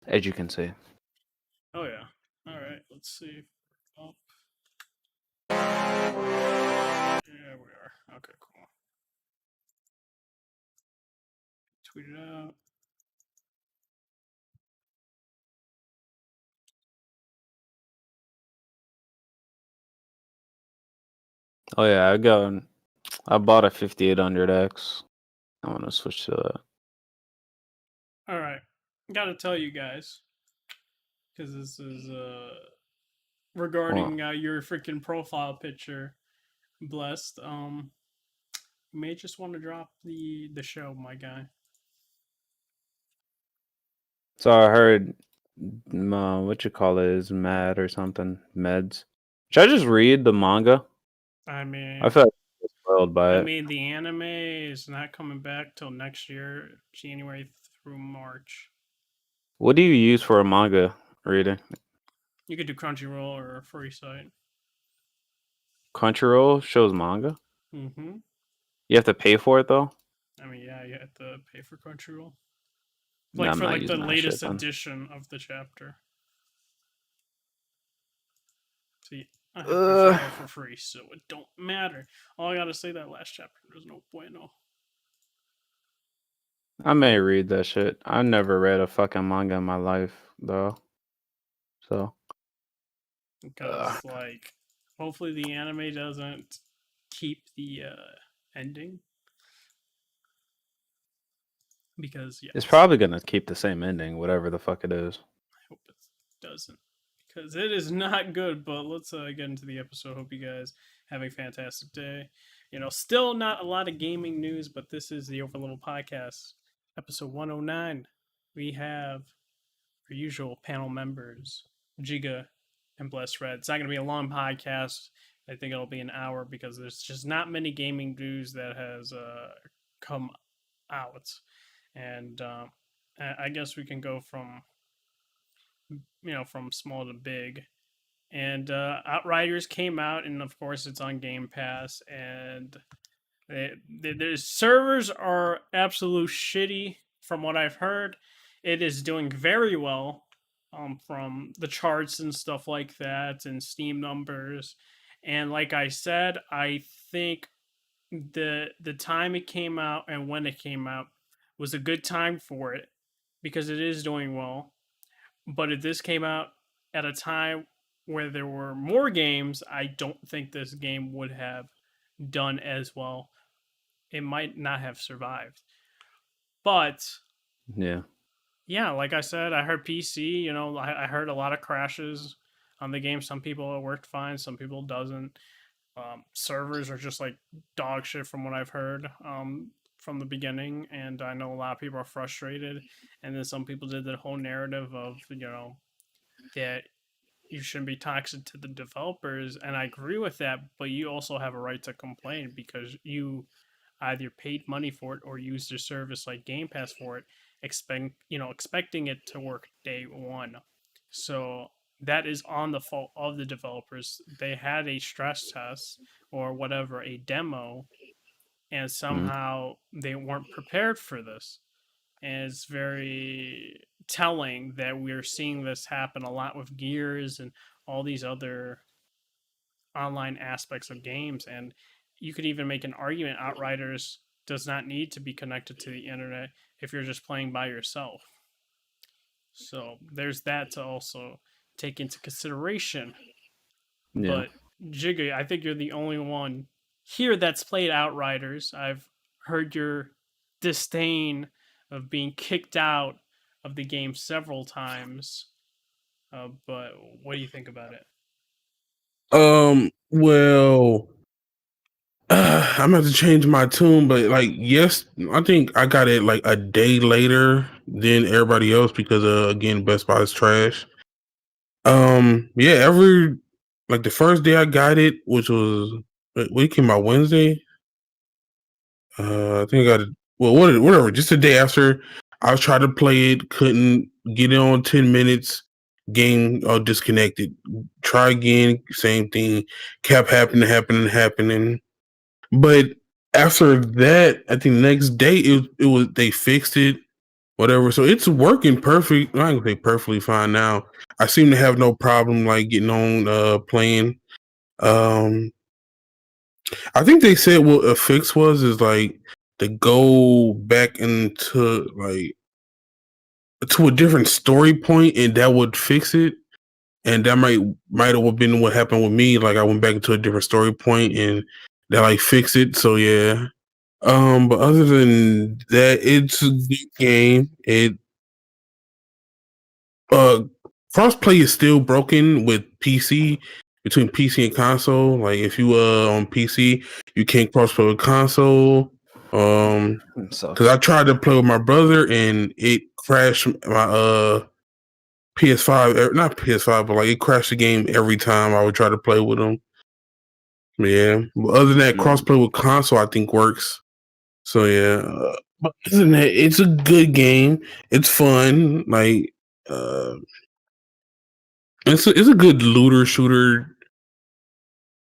as you can see. Oh yeah. All right. Let's see. Up. Yeah, we are. Okay, cool. Tweet it out. Oh yeah, I bought a 5800X. I want to switch to that. All right. Got to tell you guys because this is regarding Well, your freaking profile picture. Blessed. You may just want to drop the show, my guy. so I heard what you call it is mad or something. Meds. Should I just read the manga? I I mean, feel like I'm spoiled by it. the anime is not coming back till next year, January through March. What do you use for a manga reading? You could do Crunchyroll or a free site. Crunchyroll shows manga. Mm-hmm. You have to pay for it though. I mean, yeah, you have to pay for Crunchyroll, No, like I'm for not like the using that shit latest then. edition of the chapter. See, I have Uh, Crunchyroll for free, so it don't matter. All I gotta say that last chapter, there's no bueno. I may read that shit. I never read a fucking manga in my life though. So, Because like, hopefully the anime doesn't keep the ending. Because yes, it's probably gonna keep the same ending, whatever the fuck it is. I hope it doesn't. Because it is not good, but let's get into the episode. Hope you guys have a fantastic day. You know, still not a lot of gaming news, but this is the Overleveled podcast, episode 109. We have our usual panel members, Giga and Bless Red. It's not going to be a long podcast. I think it'll be an hour because there's just not many gaming news that has come out. And I guess we can go from from small to big. And Outriders came out, and of course it's on Game Pass. And the servers are absolute shitty, from what I've heard. It is doing very well, from the charts and stuff like that, and Steam numbers. And like I said, I think the time it came out and when it came out was a good time for it because it is doing well. But if this came out at a time where there were more games, I don't think this game would have done as well. It might not have survived. But Yeah. yeah, like I said, I heard PC, I heard a lot of crashes on the game. Some people it worked fine, some people doesn't. Servers are just like dog shit from what I've heard from the beginning, and I know a lot of people are frustrated. And then some people did the whole narrative of that you shouldn't be toxic to the developers, and I agree with that. But you also have a right to complain because you either paid money for it or used a service like Game Pass for it, expecting it to work day one. So that is on the fault of the developers. They had a stress test or whatever, a demo, and Mm. somehow they weren't prepared for this. And it's very telling that we're seeing this happen a lot with Gears and all these other online aspects of games. And you could even make an argument Outriders does not need to be connected to the internet if you're just playing by yourself. So there's that to also take into consideration. Yeah. But Jigga, I think you're the only one here that's played Outriders. I've heard your disdain of being kicked out of the game several times. But what do you think about it? Well, I'm gonna have to change my tune, but like, yes, I think I got it like a day later than everybody else because, again, Best Buy is trash. Yeah, every like the first day I got it, which was we came out Wednesday. I think I got it. Well, whatever. Just the day after, I was trying to play it, couldn't get it on 10 minutes. Game disconnected. Try again, same thing. Kept happening. But after that, I think the next day it was they fixed it. whatever. So it's working perfect. I ain't gonna say perfectly fine now. I seem to have no problem like getting on playing. Um, I think they said what a fix was is like to go back into like to a different story point, and that would fix it. And that might have been what happened with me. Like I went back into a different story point, and that like fix it. So yeah. But other than that, it's a good game. It uh crossplay is still broken with PC between PC and console. Like if you on PC, you can't crossplay with console. Because I tried to play with my brother and it crashed my PS5, not PS5, but like it crashed the game every time I would try to play with him. Yeah, but other than that, crossplay with console I think works. So yeah, but isn't it? It's a good game. It's fun. Like it's a good looter shooter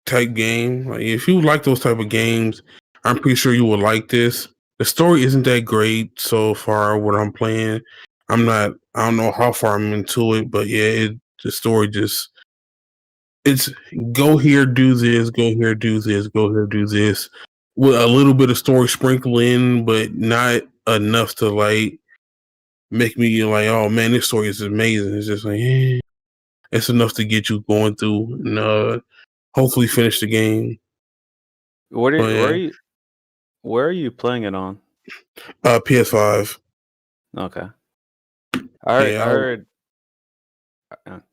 type game. Like if you like those type of games, I'm pretty sure you will like this. The story isn't that great so far. What I'm playing, I'm not. I don't know how far I'm into it, but yeah, the story just it's go here, do this, go here, do this, go here, do this, with a little bit of story sprinkled in, but not enough to like make me like, oh man, this story is amazing. It's just like, it's enough to get you going through and hopefully finish the game. Where are you playing it on? PS5. Okay. Yeah,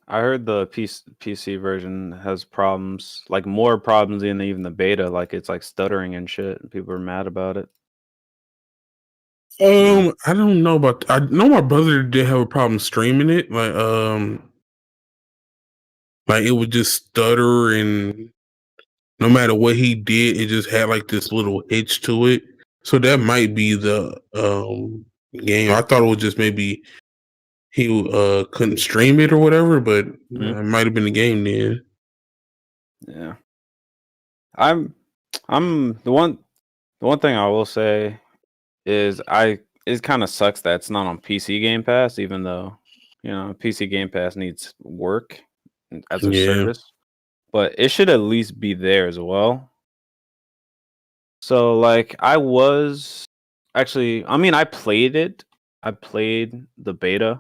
I heard the PC version has problems, like more problems than even the beta. Like it's like stuttering and shit. And people are mad about it. I don't know about. I know my brother did have a problem streaming it. Like it would just stutter, and no matter what he did, it just had like this little hitch to it. So that might be the game. I thought it was just maybe he couldn't stream it or whatever, but it might have been the game then. Yeah. I'm the one thing I will say is it kind of sucks that it's not on PC Game Pass, even though PC Game Pass needs work as a service, but it should at least be there as well. So like I was actually, I mean, I played it. I played the beta.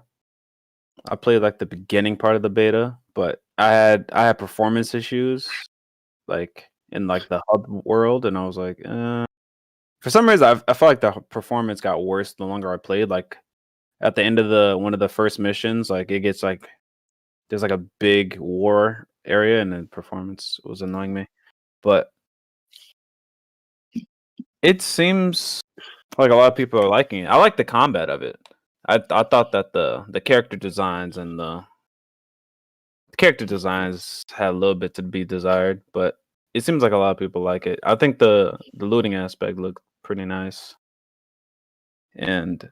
I played like the beginning part of the beta, but I had performance issues like in like the hub world, and I was like, for some reason, I felt like the performance got worse the longer I played. Like at the end of one of the first missions, like it gets like there's like a big war area, and then performance was annoying me. But it seems like a lot of people are liking it. I like the combat of it. I thought that the character designs and the character designs had a little bit to be desired, but it seems like a lot of people like it. I think the looting aspect looked pretty nice. And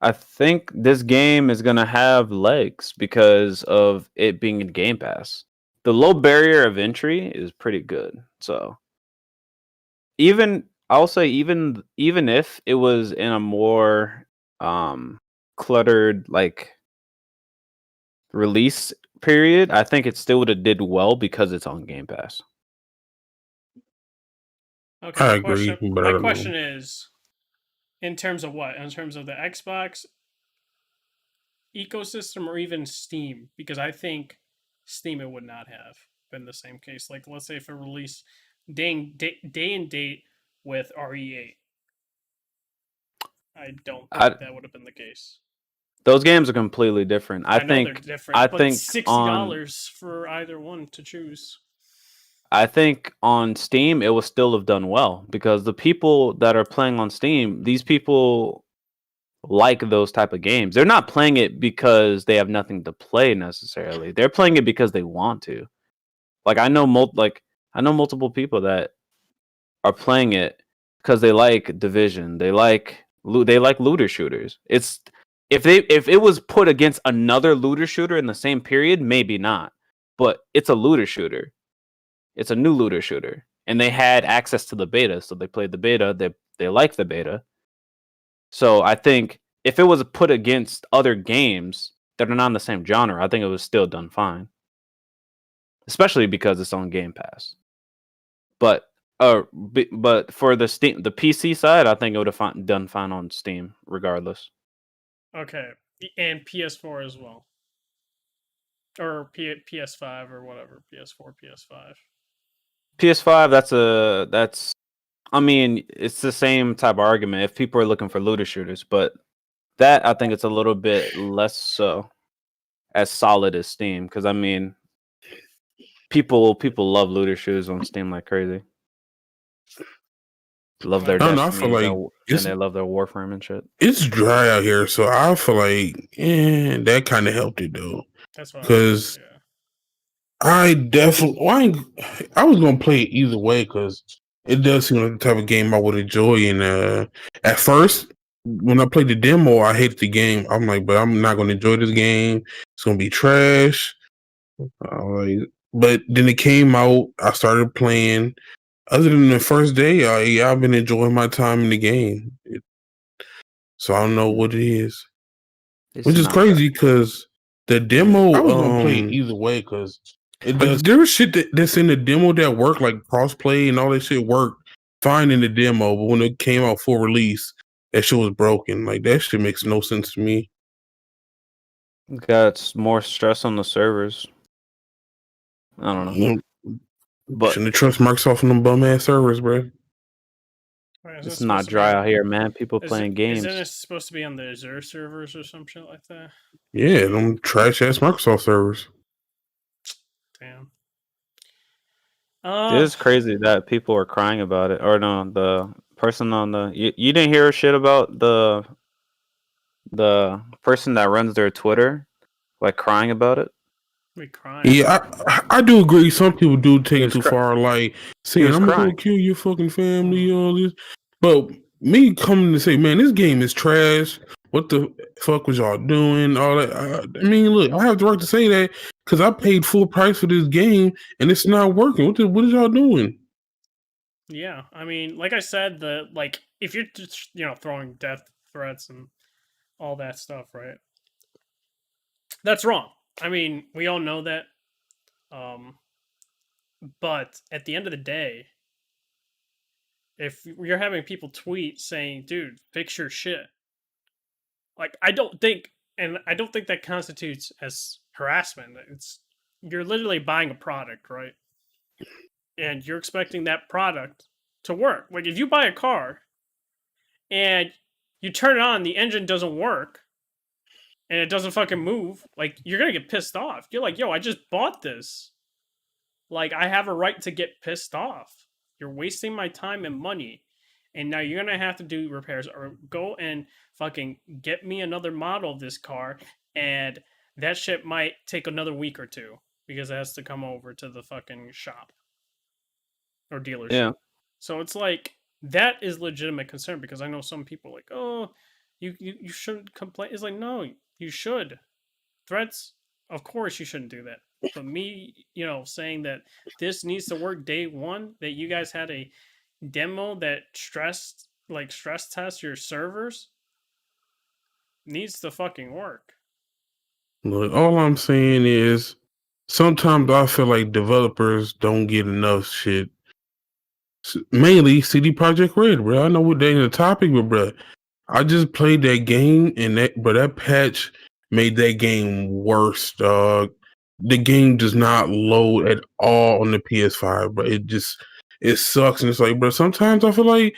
I think this game is gonna have legs because of it being in Game Pass. The low barrier of entry is pretty good. So I'll say even if it was in a more cluttered like release period, I think it still would have did well because it's on Game Pass. Okay, I agree, but I my don't question know. is, in terms of what? In terms of the Xbox ecosystem or even Steam? Because I think Steam it would not have been the same case. Like, let's say if it released day and date with RE8, I don't think that would have been the case. Those games are completely different. I know they're different, I but think $60 for either one to choose. I think on Steam it will still have done well because the people that are playing on Steam, these people like those type of games. They're not playing it because they have nothing to play necessarily. They're playing it because they want to. Like I know multiple people that are playing it because they like Division. They like looter shooters. It's if it was put against another looter shooter in the same period, maybe not. But it's a looter shooter. It's a new looter shooter, and they had access to the beta, so they played the beta. They liked the beta. So I think if it was put against other games that are not in the same genre, I think it was still done fine. Especially because it's on Game Pass. But for the PC side, I think it would have done fine on Steam, regardless. Okay, and PS4 as well, or PS5 or whatever. PS4, PS5. PS5, that's. I mean, it's the same type of argument if people are looking for looter shooters, but that I think it's a little bit less so as solid as Steam, because I mean, people love looter shooters on Steam like crazy. Love their I don't know. I feel Destinies like and they love their Warframe and shit. it's dry out here, so I feel like that kind of helped it though. That's what. Because Yeah. I definitely, I was gonna play it either way because it does seem like the type of game I would enjoy. And at first, when I played the demo, I hated the game. I'm like, but I'm not gonna enjoy this game. It's gonna be trash. But then it came out. I started playing. Other than the first day, I've been enjoying my time in the game. So I don't know what it is, which is crazy because the demo. I was gonna play it either way because it does. There was shit that's in the demo that worked, like crossplay and all that shit worked fine in the demo, but when it came out for release, that shit was broken. Like that shit makes no sense to me. Got more stress on the servers. I don't know. But shouldn't trust Microsoft on them bum ass servers, bro. It's not dry out here, man. People playing games. Isn't it supposed to be on the Azure servers or some shit like that? Yeah, them trash ass Microsoft servers. Damn. It is crazy that people are crying about it. Or no, the person on the you didn't hear shit about the person that runs their Twitter, like crying about it. Crying. Yeah, I do agree. Some people do take it too far, like saying I'm gonna go kill your fucking family, all this. But me coming to say, man, this game is trash. What the fuck was y'all doing? All that. I mean, look, I have the right to say that because I paid full price for this game and it's not working. What is y'all doing? Yeah, I mean, like I said, if you're just throwing death threats and all that stuff, right? That's wrong. I mean, we all know that. But at the end of the day, if you're having people tweet saying, "Dude, fix your shit," like I don't think that constitutes as harassment. You're literally buying a product, right? And you're expecting that product to work. Like if you buy a car and you turn it on, the engine doesn't work, and it doesn't fucking move, like you're gonna get pissed off. You're like, yo, I just bought this. Like I have a right to get pissed off. You're wasting my time and money. And now you're gonna have to do repairs or go and fucking get me another model of this car, and that shit might take another week or two because it has to come over to the fucking shop or dealership. Yeah. So it's like that is legitimate concern because I know some people are like, oh, you shouldn't complain. It's like, no, you should. Threats, of course you shouldn't do that. But me, saying that this needs to work day one, that you guys had a demo that stress test your servers, needs to fucking work. Look, all I'm saying is sometimes I feel like developers don't get enough shit. Mainly CD Projekt Red, bro. I know what they're in the topic, but bro, I just played that game and that patch made that game worse, dog. The game does not load at all on the PS5, but it sucks. And it's like, bro, sometimes I feel like,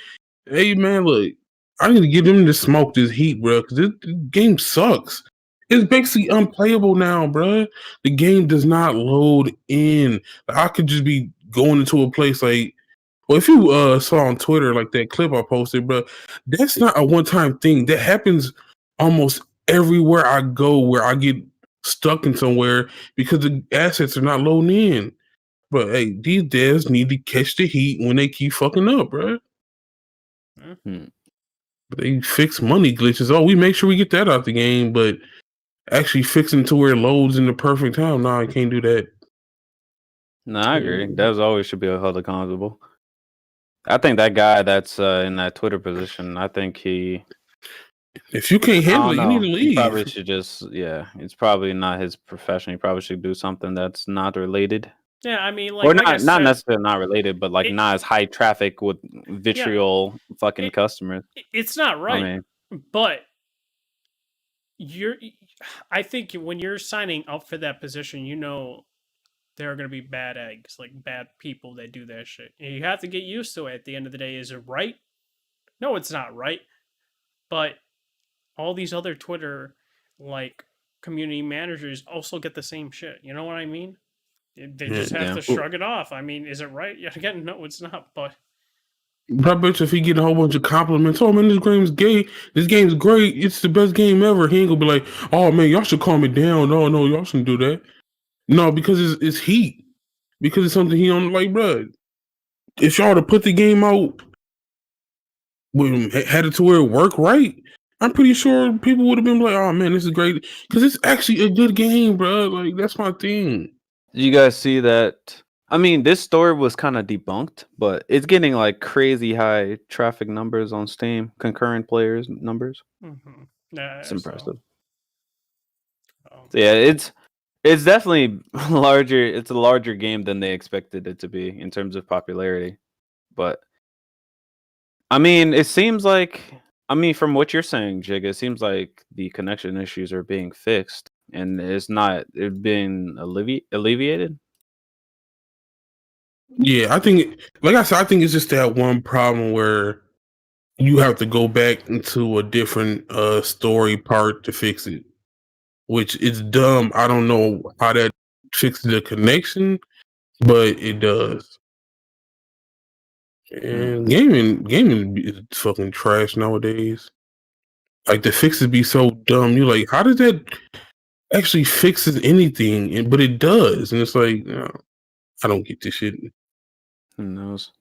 hey man, look, I need to get them to smoke this heat, bro, because this game sucks. It's basically unplayable now, bro. The game does not load in. I could just be going into a place like, well, if you saw on Twitter like that clip I posted, bro, that's not a one-time thing. That happens almost everywhere I go where I get stuck in somewhere because the assets are not loading in. But hey, these devs need to catch the heat when they keep fucking up, bro. Mm-hmm. But they fix money glitches. Oh, we make sure we get that out the game, but actually fixing to where it loads in the perfect time. No, I can't do that. No, I agree. Devs always should be held accountable. I think that guy that's in that Twitter position, I think he If you can't I handle don't it, you need know. to He probably leave. should it's probably not his profession. He probably should do something that's not related. Yeah, I mean, Or like I not said, necessarily not related, but like it, not as high traffic with yeah, vitriol fucking it, customers. it's not I right. mean, But you're, I think when you're signing up for that position, you know there are going to be bad eggs, like bad people that do that shit. And you have to get used to it at the end of the day. Is it right? No, it's not right. But all these other Twitter, like, community managers also get the same shit. You know what I mean? They Yeah. just have yeah. to shrug it off. I mean, is it right? Yeah, again, no, it's not. But I bet you if he get a whole bunch of compliments, oh man, this game's gay. This game's great. It's the best game ever. He ain't gonna be like, oh man, y'all should calm it down. No, y'all shouldn't do that. No, because it's heat. Because it's something he don't like, bro. If y'all to put the game out, had it to where it work right, I'm pretty sure people would have been like, oh man, this is great. Because it's actually a good game, bro. Like that's my thing. Did you guys see that? I mean, this story was kind of debunked, but it's getting like crazy high traffic numbers on Steam, concurrent players numbers. yeah, It's impressive. So, So yeah, it's definitely larger. It's a larger game than they expected it to be in terms of popularity. But I mean, it seems like from what you're saying, Jig, it seems like the connection issues are being fixed and it's being alleviated. Yeah, I think, like I said, I think it's just that one problem where you have to go back into a different story part to fix it, which is dumb. I don't know how that fixes the connection, but it does. And gaming is fucking trash nowadays. Like the fixes be so dumb. You're like, how does that actually fixes anything? But it does, and it's like, I don't get this shit. Who knows?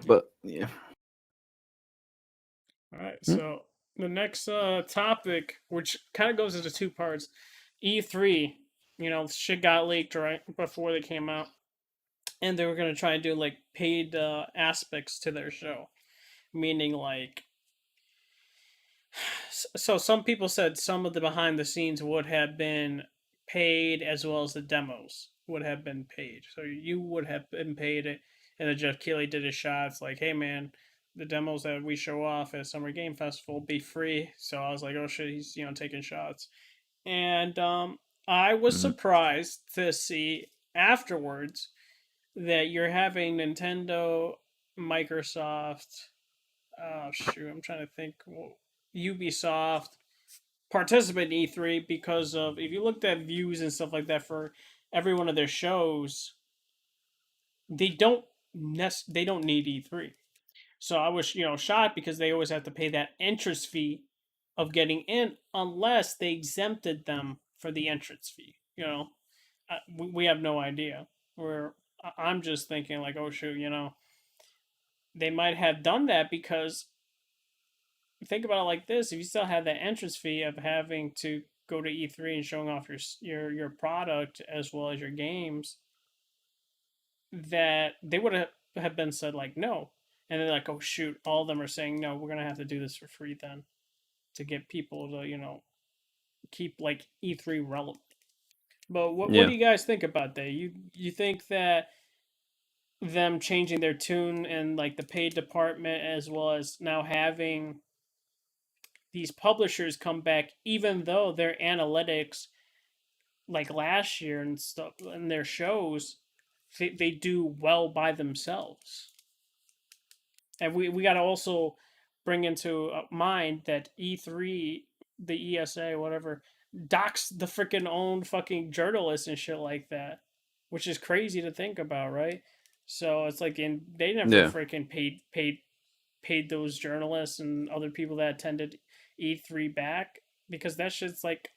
But yeah. all right. So the next topic, which kind of goes into two parts, E3. You know, shit got leaked right before they came out, and they were gonna try and do like paid aspects to their show, meaning like. So some people said some of the behind the scenes would have been paid as well as the demos would have been paid. So you would have been paid it, and then Jeff Keighley did his shots like, "Hey man, the demos that we show off at Summer Game Festival be free." So I was like, "Oh shit, he's taking shots," and I was surprised to see afterwards that you're having Nintendo, Microsoft. Oh shoot, I'm trying to think. Ubisoft participate in E3 because of, if you looked at views and stuff like that for every one of their shows, they don't need E3. So I was shocked because they always have to pay that entrance fee of getting in unless they exempted them for the entrance fee. We have no idea. I'm just thinking like, oh shoot, they might have done that because think about it like this: if you still have that entrance fee of having to go to E3 and showing off your product as well as your games, that they would have been said like no, and they're like, oh shoot, all of them are saying no, we're gonna have to do this for free then to get people to keep like E3 relevant. But what do you guys think about that? You think that them changing their tune and like the paid department as well as now having these publishers come back, even though their analytics, like last year and stuff, and their shows, they do well by themselves. And we got to also bring into mind that E3, the ESA, whatever, docks the freaking own fucking journalists and shit like that, which is crazy to think about, right? So it's like, they never freaking paid those journalists and other people that attended E3 back because that shit's like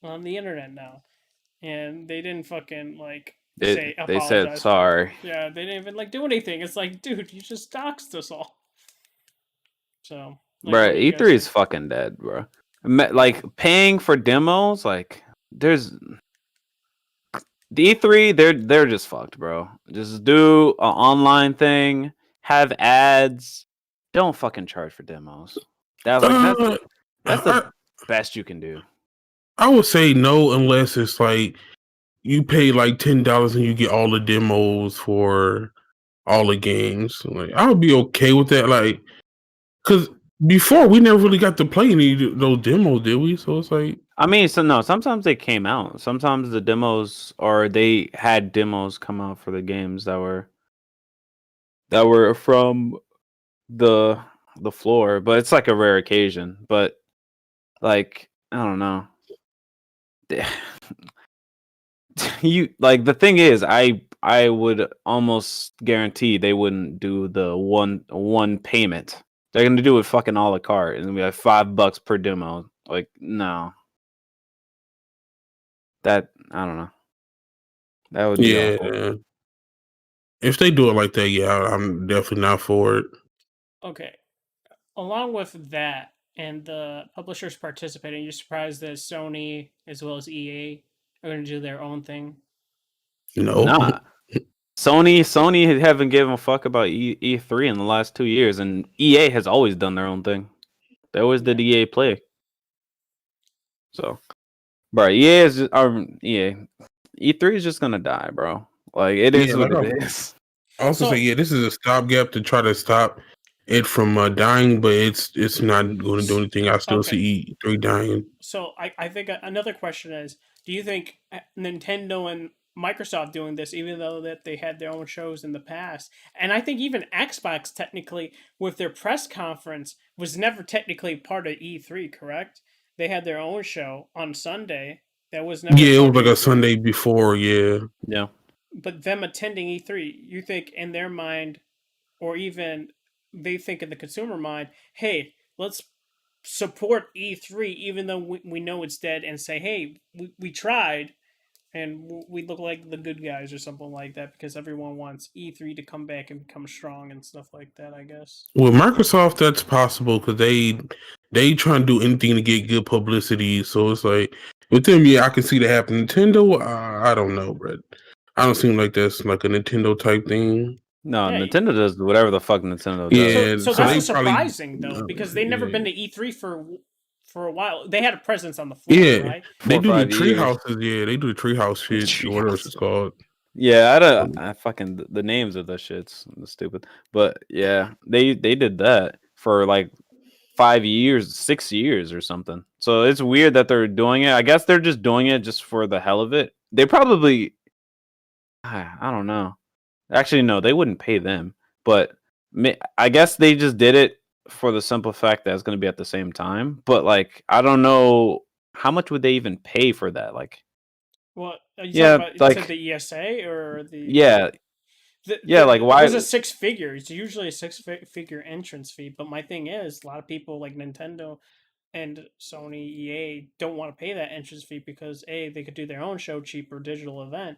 on the internet now, and they didn't fucking like say apologize. They said sorry. Yeah, they didn't even like do anything. It's like, dude, you just doxed us all. So, like, bro, E3 is fucking dead, bro. Like paying for demos, like there's the E3, they're just fucked, bro. Just do an online thing, have ads. Don't fucking charge for demos. That like Uh, that's the I best you can do. I would say no unless it's like you pay like $10 and you get all the demos for all the games. Like I would be okay with that. Like because before we never really got to play any of those demos, did we? So it's like I mean, so no, sometimes they came out. Sometimes the demos or they had demos come out for the games that were from the the floor, but it's like a rare occasion. But like, I don't know. You like the thing is, I would almost guarantee they wouldn't do the one payment. They're gonna do it fucking a la carte, and it'll be like $5 per demo. Like, no, that I don't know. That would be awful. yeah. If they do it like that, yeah, I'm definitely not for it. Okay. Along with that and the publishers participating, you're surprised that Sony as well as EA are going to do their own thing? No. Nah, Sony haven't given a fuck about E3 in the last 2 years, and EA has always done their own thing. They always did EA Play. So, bro, EA is just, EA E3 is just gonna die, bro. Like it is Yeah, what like it is. I also say, yeah, this is a stopgap to try to stop it from dying, but it's not going to do anything. I still Okay. see E3 dying. So I think another question is, do you think Nintendo and Microsoft doing this, even though that they had their own shows in the past, and I think even Xbox technically with their press conference was never technically part of E3, correct? They had their own show on Sunday that was never Yeah, it was part of like a E3. Sunday before. Yeah, Yeah, But them attending E3, you think in their mind, or even they think in the consumer mind, hey, let's support E3 even though we know it's dead and say, hey, we tried and we look like the good guys or something like that because everyone wants E3 to come back and become strong and stuff like that, I guess. with Microsoft, that's possible because they try and do anything to get good publicity. So it's like with them, yeah, I can see that happen. Nintendo, I don't know, but I don't seem like that's like a Nintendo type thing. no, Yeah. Nintendo does whatever the fuck Nintendo does. Yeah, So so this they is probably surprising though because they never yeah. been to E3 for a while. They had a presence on the floor, Yeah, right? they 4 or do the 5 tree years. houses. Yeah, they do the treehouse shit or whatever it's Treehouse. called. Yeah, I fucking the names of the shits stupid, but yeah, they did that for like 5 years, 6 years or something. So it's weird that they're doing it. I guess they're just doing it just for the hell of it. They probably, I don't know. Actually, no, they wouldn't pay them, but I guess they just did it for the simple fact that it's going to be at the same time. But like, I don't know how much would they even pay for that. Like, What are you talking yeah, about? You said like, the ESA or yeah, yeah, like it why? was a six figure. It's usually a figure entrance fee. But my thing is, a lot of people like Nintendo and Sony, EA don't want to pay that entrance fee because they could do their own show cheaper digital event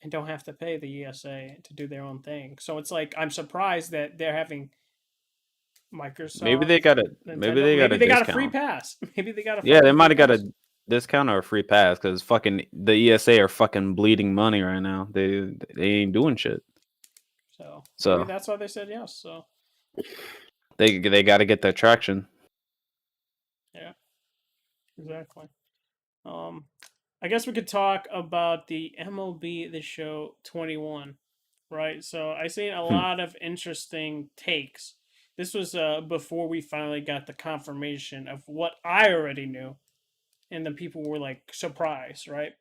and don't have to pay the ESA to do their own thing. So it's like I'm surprised that they're having Maybe Microsoft, they got Nintendo. a Maybe they got a free discount. pass. Maybe they got a Yeah, they fucking free might have got pass. a discount or a free pass because fucking the ESA are fucking bleeding money right now. They ain't doing shit. So maybe So that's why they said yes. So they got to get that traction. yeah, exactly. Um, I guess we could talk about the MLB The Show 21, right? So I seen a Hmm. lot of interesting takes. This was before we finally got the confirmation of what I already knew, and then people were like surprised, right?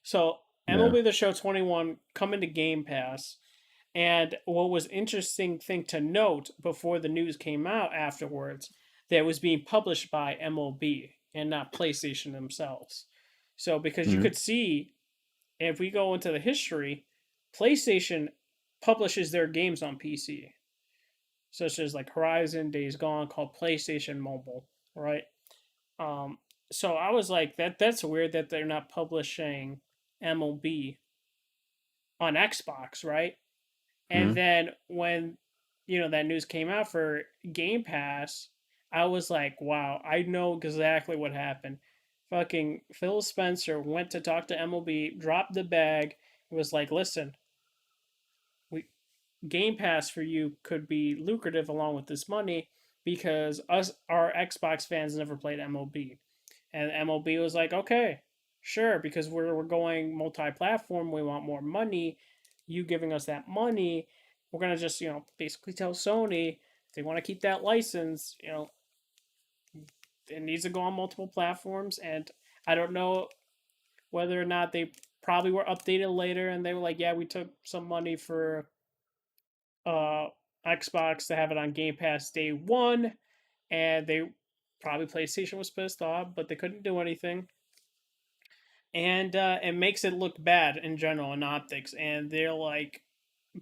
So Yeah. MLB The Show 21 coming to Game Pass, and what was interesting thing to note before the news came out afterwards, that it was being published by MLB and not PlayStation themselves. So because you Mhm. could see, if we go into the history, PlayStation publishes their games on PC, such as like Horizon, Days Gone, called PlayStation Mobile, right? Um, so I was like, that's weird that they're not publishing MLB on Xbox, right? And Mhm. then when that news came out for Game Pass, I was like, wow, I know exactly what happened. Fucking Phil Spencer went to talk to MLB, dropped the bag, and was like, listen, we Game Pass for you could be lucrative along with this money. because our Xbox fans never played MLB, and MLB was like, okay, sure, because we're going multi-platform, we want more money. You giving us that money, we're gonna just basically tell Sony if they want to keep that license, it needs to go on multiple platforms. And I don't know whether or not they probably were updated later, and they were like, yeah, we took some money for uh Xbox to have it on Game Pass day one, and they probably PlayStation was pissed off, but they couldn't do anything. And it makes it look bad in general in optics. And they're like,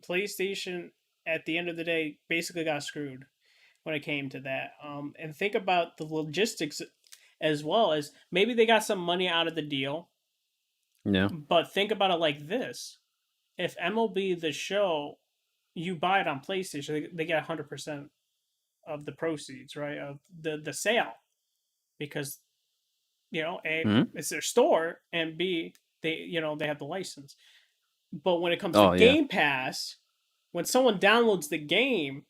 PlayStation at the end of the day basically got screwed when it came to that. And think about the logistics as well, as maybe they got some money out of the deal. Yeah. But think about it like this: if MLB the Show, you buy it on PlayStation, they get 100% of the proceeds, right, of the sale, because A, Mhm. it's their store, and B, they have the license. But when it comes to Oh yeah. Game Pass, when someone downloads the game,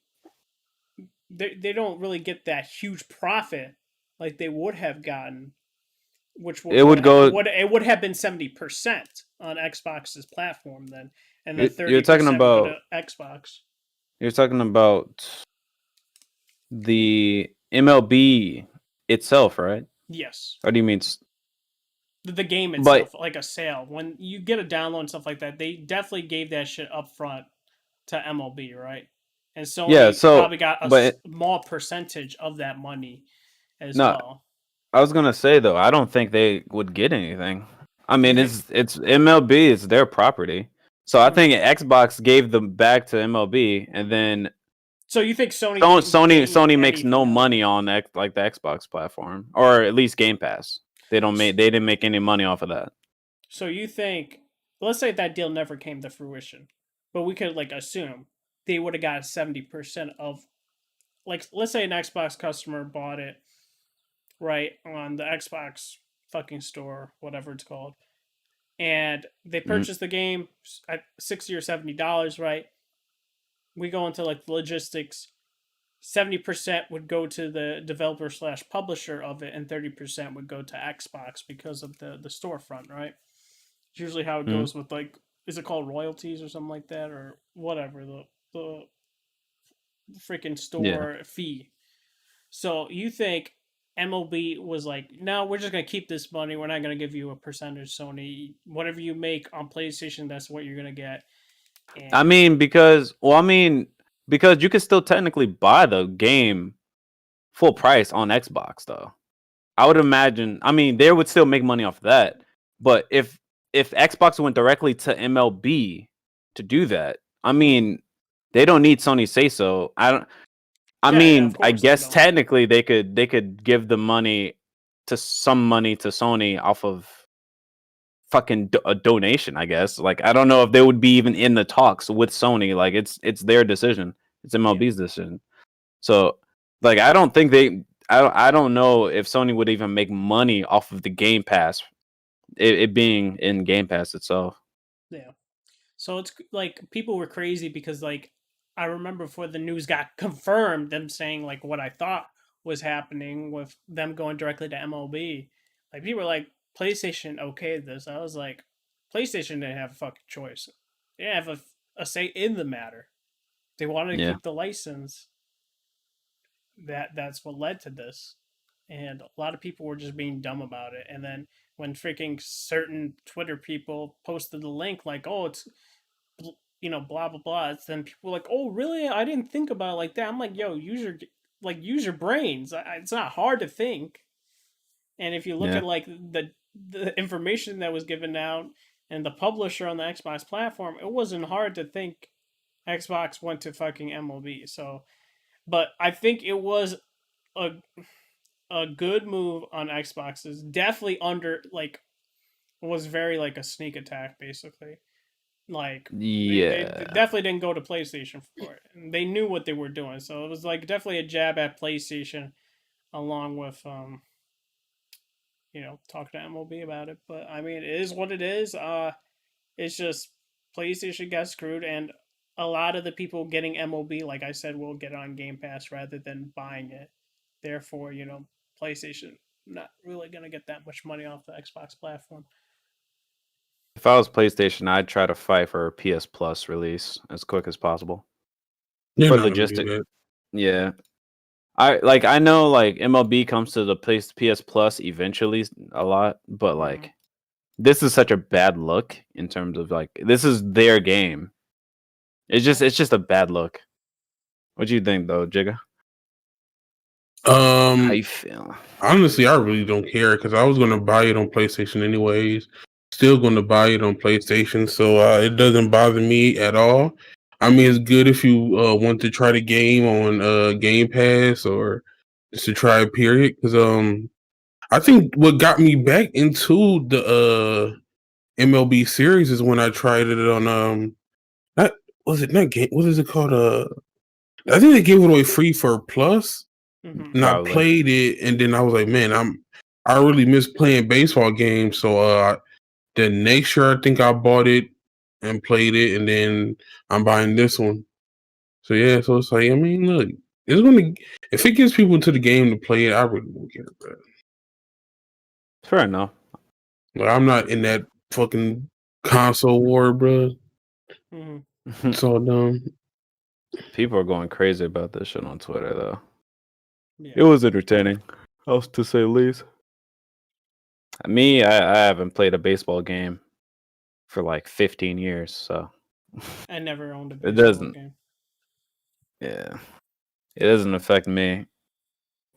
they don't really get that huge profit like they would have gotten, which It would go. would have been 70% on Xbox's platform then, and then You're talking 30% would go about. to Xbox. You're talking about the MLB itself, right? Yes. Or do you mean? The game But itself, like a sale. When you get a download and stuff like that, they definitely gave that shit up front to MLB, right? And yeah. Sony So, probably got a but small percentage of that money as no, well. I was gonna say though, I don't think they would get anything. I You mean, think? it's MLB, it's their property. So I think Xbox gave them back to MLB, and then So you think Sony didn't gain Sony makes anything no out of money it? on like the Xbox platform, or at least Game Pass. They didn't make any money off of that. So you think, let's say that deal never came to fruition, but we could like assume they would have got 70% of, like, let's say an Xbox customer bought it right on the Xbox fucking store, whatever it's called, and they Mhm. purchased the game at $60 or $70, right? We go into like the logistics. 70% would go to the developer slash publisher of it, and 30% would go to Xbox because of the storefront, right? It's usually how it Mhm. goes with, like, is it called royalties or something like that, or whatever, the freaking Yeah. store fee. So you think MLB was like, no, we're just gonna keep this money. We're not gonna give you a percentage, Sony. Whatever you make on PlayStation, that's what you're gonna get. And I mean, because you could still technically buy the game full price on Xbox, though. I would imagine. I mean, they would still make money off of that. But if Xbox went directly to MLB to do that, I mean, they don't need Sony say so. I don't. I yeah, of mean, I course they guess don't. technically they could give the money to Sony off of fucking a donation. I guess. Like I don't know if they would be even in the talks with Sony. Like it's their decision. It's Yeah. MLB's decision. So like I don't think they. I don't know if Sony would even make money off of the Game Pass, it being in Game Pass itself. Yeah. So it's like people were crazy because, like, I remember before the news got confirmed, them saying like what I thought was happening with them going directly to MLB. Like, people were like, PlayStation okayed this. I was like, PlayStation didn't have a fucking choice. They didn't have a say in the matter. They wanted to Yeah. keep the license. That's what led to this. And a lot of people were just being dumb about it. And then when freaking certain Twitter people posted the link, like, oh, it's blah blah blah. It's then people were like, oh, really? I didn't think about it like that. I'm like, yo, use your brains. It's not hard to think. And if you look Yeah. at like the information that was given out and the publisher on the Xbox platform, it wasn't hard to think Xbox went to fucking MLB. So, but I think it was a a good move on Xbox's. Definitely under, like, was very like a sneak attack basically. Like, they Yeah. definitely didn't go to PlayStation for it. And they knew what they were doing, so it was like definitely a jab at PlayStation, along with talking to MLB about it. But I mean, it is what it is. It's just PlayStation got screwed, and a lot of the people getting MLB, like I said, will get it on Game Pass rather than buying it. Therefore, PlayStation not really gonna get that much money off the Xbox platform. If I was PlayStation, I'd try to fight for a PS Plus release as quick as possible. You're For not gonna do logistic, that. yeah. I know like MLB comes to the PS Plus eventually a lot, but like this is such a bad look in terms of like this is their game. It's just a bad look. What do you think though, Jigga? How you feel? Honestly, I really don't care because I was gonna buy it on PlayStation anyways. Still gonna buy it on PlayStation, so it doesn't bother me at all. I mean, it's good if you want to try the game on Game Pass or just to try it, period. Because I think what got me back into the MLB series is when I tried it on not was it not game what is it called I think they gave it away free for Plus. And I Probably. played it, and then I was like, man, I really miss playing baseball games. So the next year, I think I bought it and played it, and then I'm buying this one. So yeah, so it's like, I mean, look, it's gonna if it gets people into the game to play it, I really don't care, bro. Fair enough. Like, I'm not in that fucking console war, bro. It's all dumb. People are going crazy about this shit on Twitter though. Yeah. It was entertaining, to say the least. Me, I haven't played a baseball game for like 15 years, so I never owned a it baseball doesn't. game. Yeah, it doesn't affect me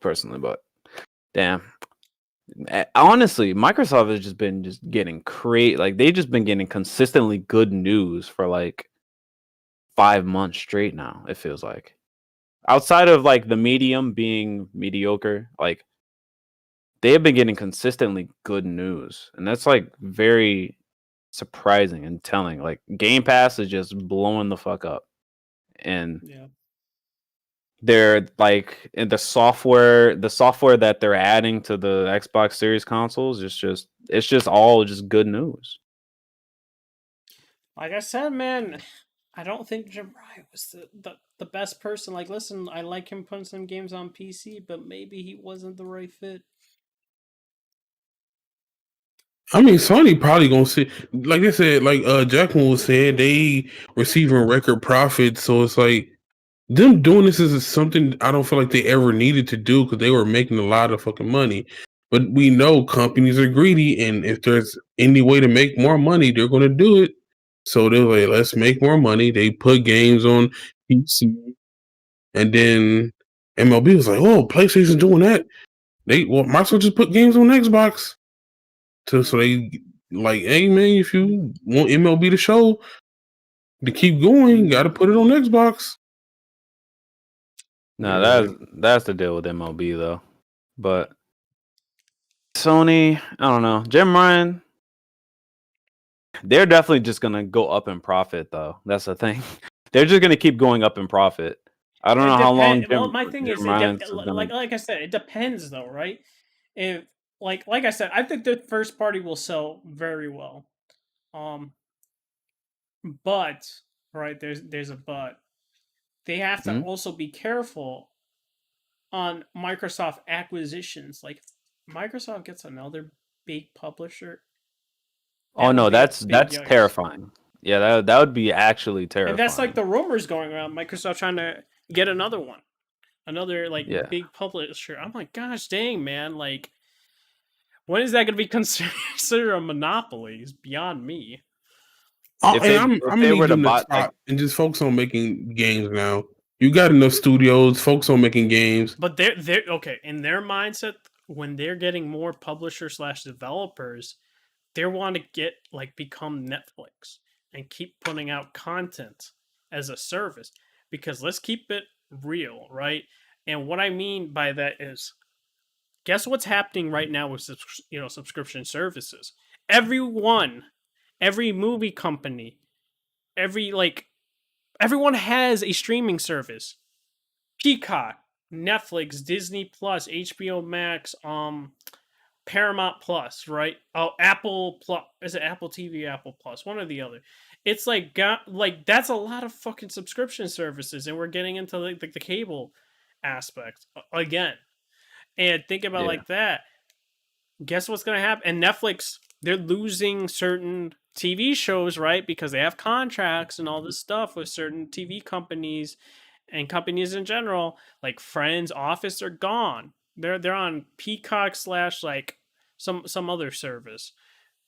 personally, but damn. Honestly, Microsoft has just been getting like they've just been getting consistently good news for like 5 months straight now. It feels like outside of like the medium being mediocre, like they have been getting consistently good news, and that's like very surprising and telling. Like Game Pass is just blowing the fuck up, and Yeah. they're like in the software that they're adding to the Xbox Series consoles is just all just good news. Like I said, man, I don't think Jim Ryan was the best person. Like, listen, I like him putting some games on PC, but maybe he wasn't the right fit. I mean, Sony probably gonna see, like they said, like Jackman was saying, they receiving record profits. So it's like them doing this is something I don't feel like they ever needed to do because they were making a lot of fucking money. But we know companies are greedy, and if there's any way to make more money, they're gonna do it. So they're like, let's make more money. They put games on PC, and then MLB was like, oh, PlayStation's doing that. They might as well just put games on Xbox. So they like, hey man, if you want MLB to show to keep going, you got to put it on Xbox. No, Yeah. that's the deal with MLB though. But Sony, I don't know. Jim Ryan, they're definitely just gonna go up in profit though. That's the thing. They're just gonna keep going up in profit. I don't know how long. Well, my thing is, Ryan's gonna... like I said, it depends though, right? If like I said, I think the first party will sell very well. But right there's a but. They have to also be careful on Microsoft acquisitions. Like, Microsoft gets another big publisher. Oh no, that's terrifying. Yeah, that would be actually terrifying. And that's like the rumors going around. Microsoft trying to get another one, another big publisher. I'm like, gosh dang, man! Like, when is that going to be considered a monopoly? It's beyond me. I'm gonna need them to stop and just focus on making games now. You got enough studios, focus on making games. But they're okay in their mindset when they're getting more publishers / developers. They want to become Netflix and keep putting out content as a service, because let's keep it real, right? And what I mean by that is, guess what's happening right now with subscription services? Every movie company, everyone has a streaming service. Peacock, Netflix, Disney Plus, HBO Max, Paramount Plus, right? Oh, Apple Plus. Is it Apple TV, Apple Plus? One or the other. It's like that's a lot of fucking subscription services, and we're getting into like the cable aspect again. And think about Yeah. like that. Guess what's gonna happen? And Netflix, they're losing certain TV shows, right? Because they have contracts and all this stuff with certain TV companies and companies in general. Like Friends, Office are gone. They're on Peacock slash like some other service.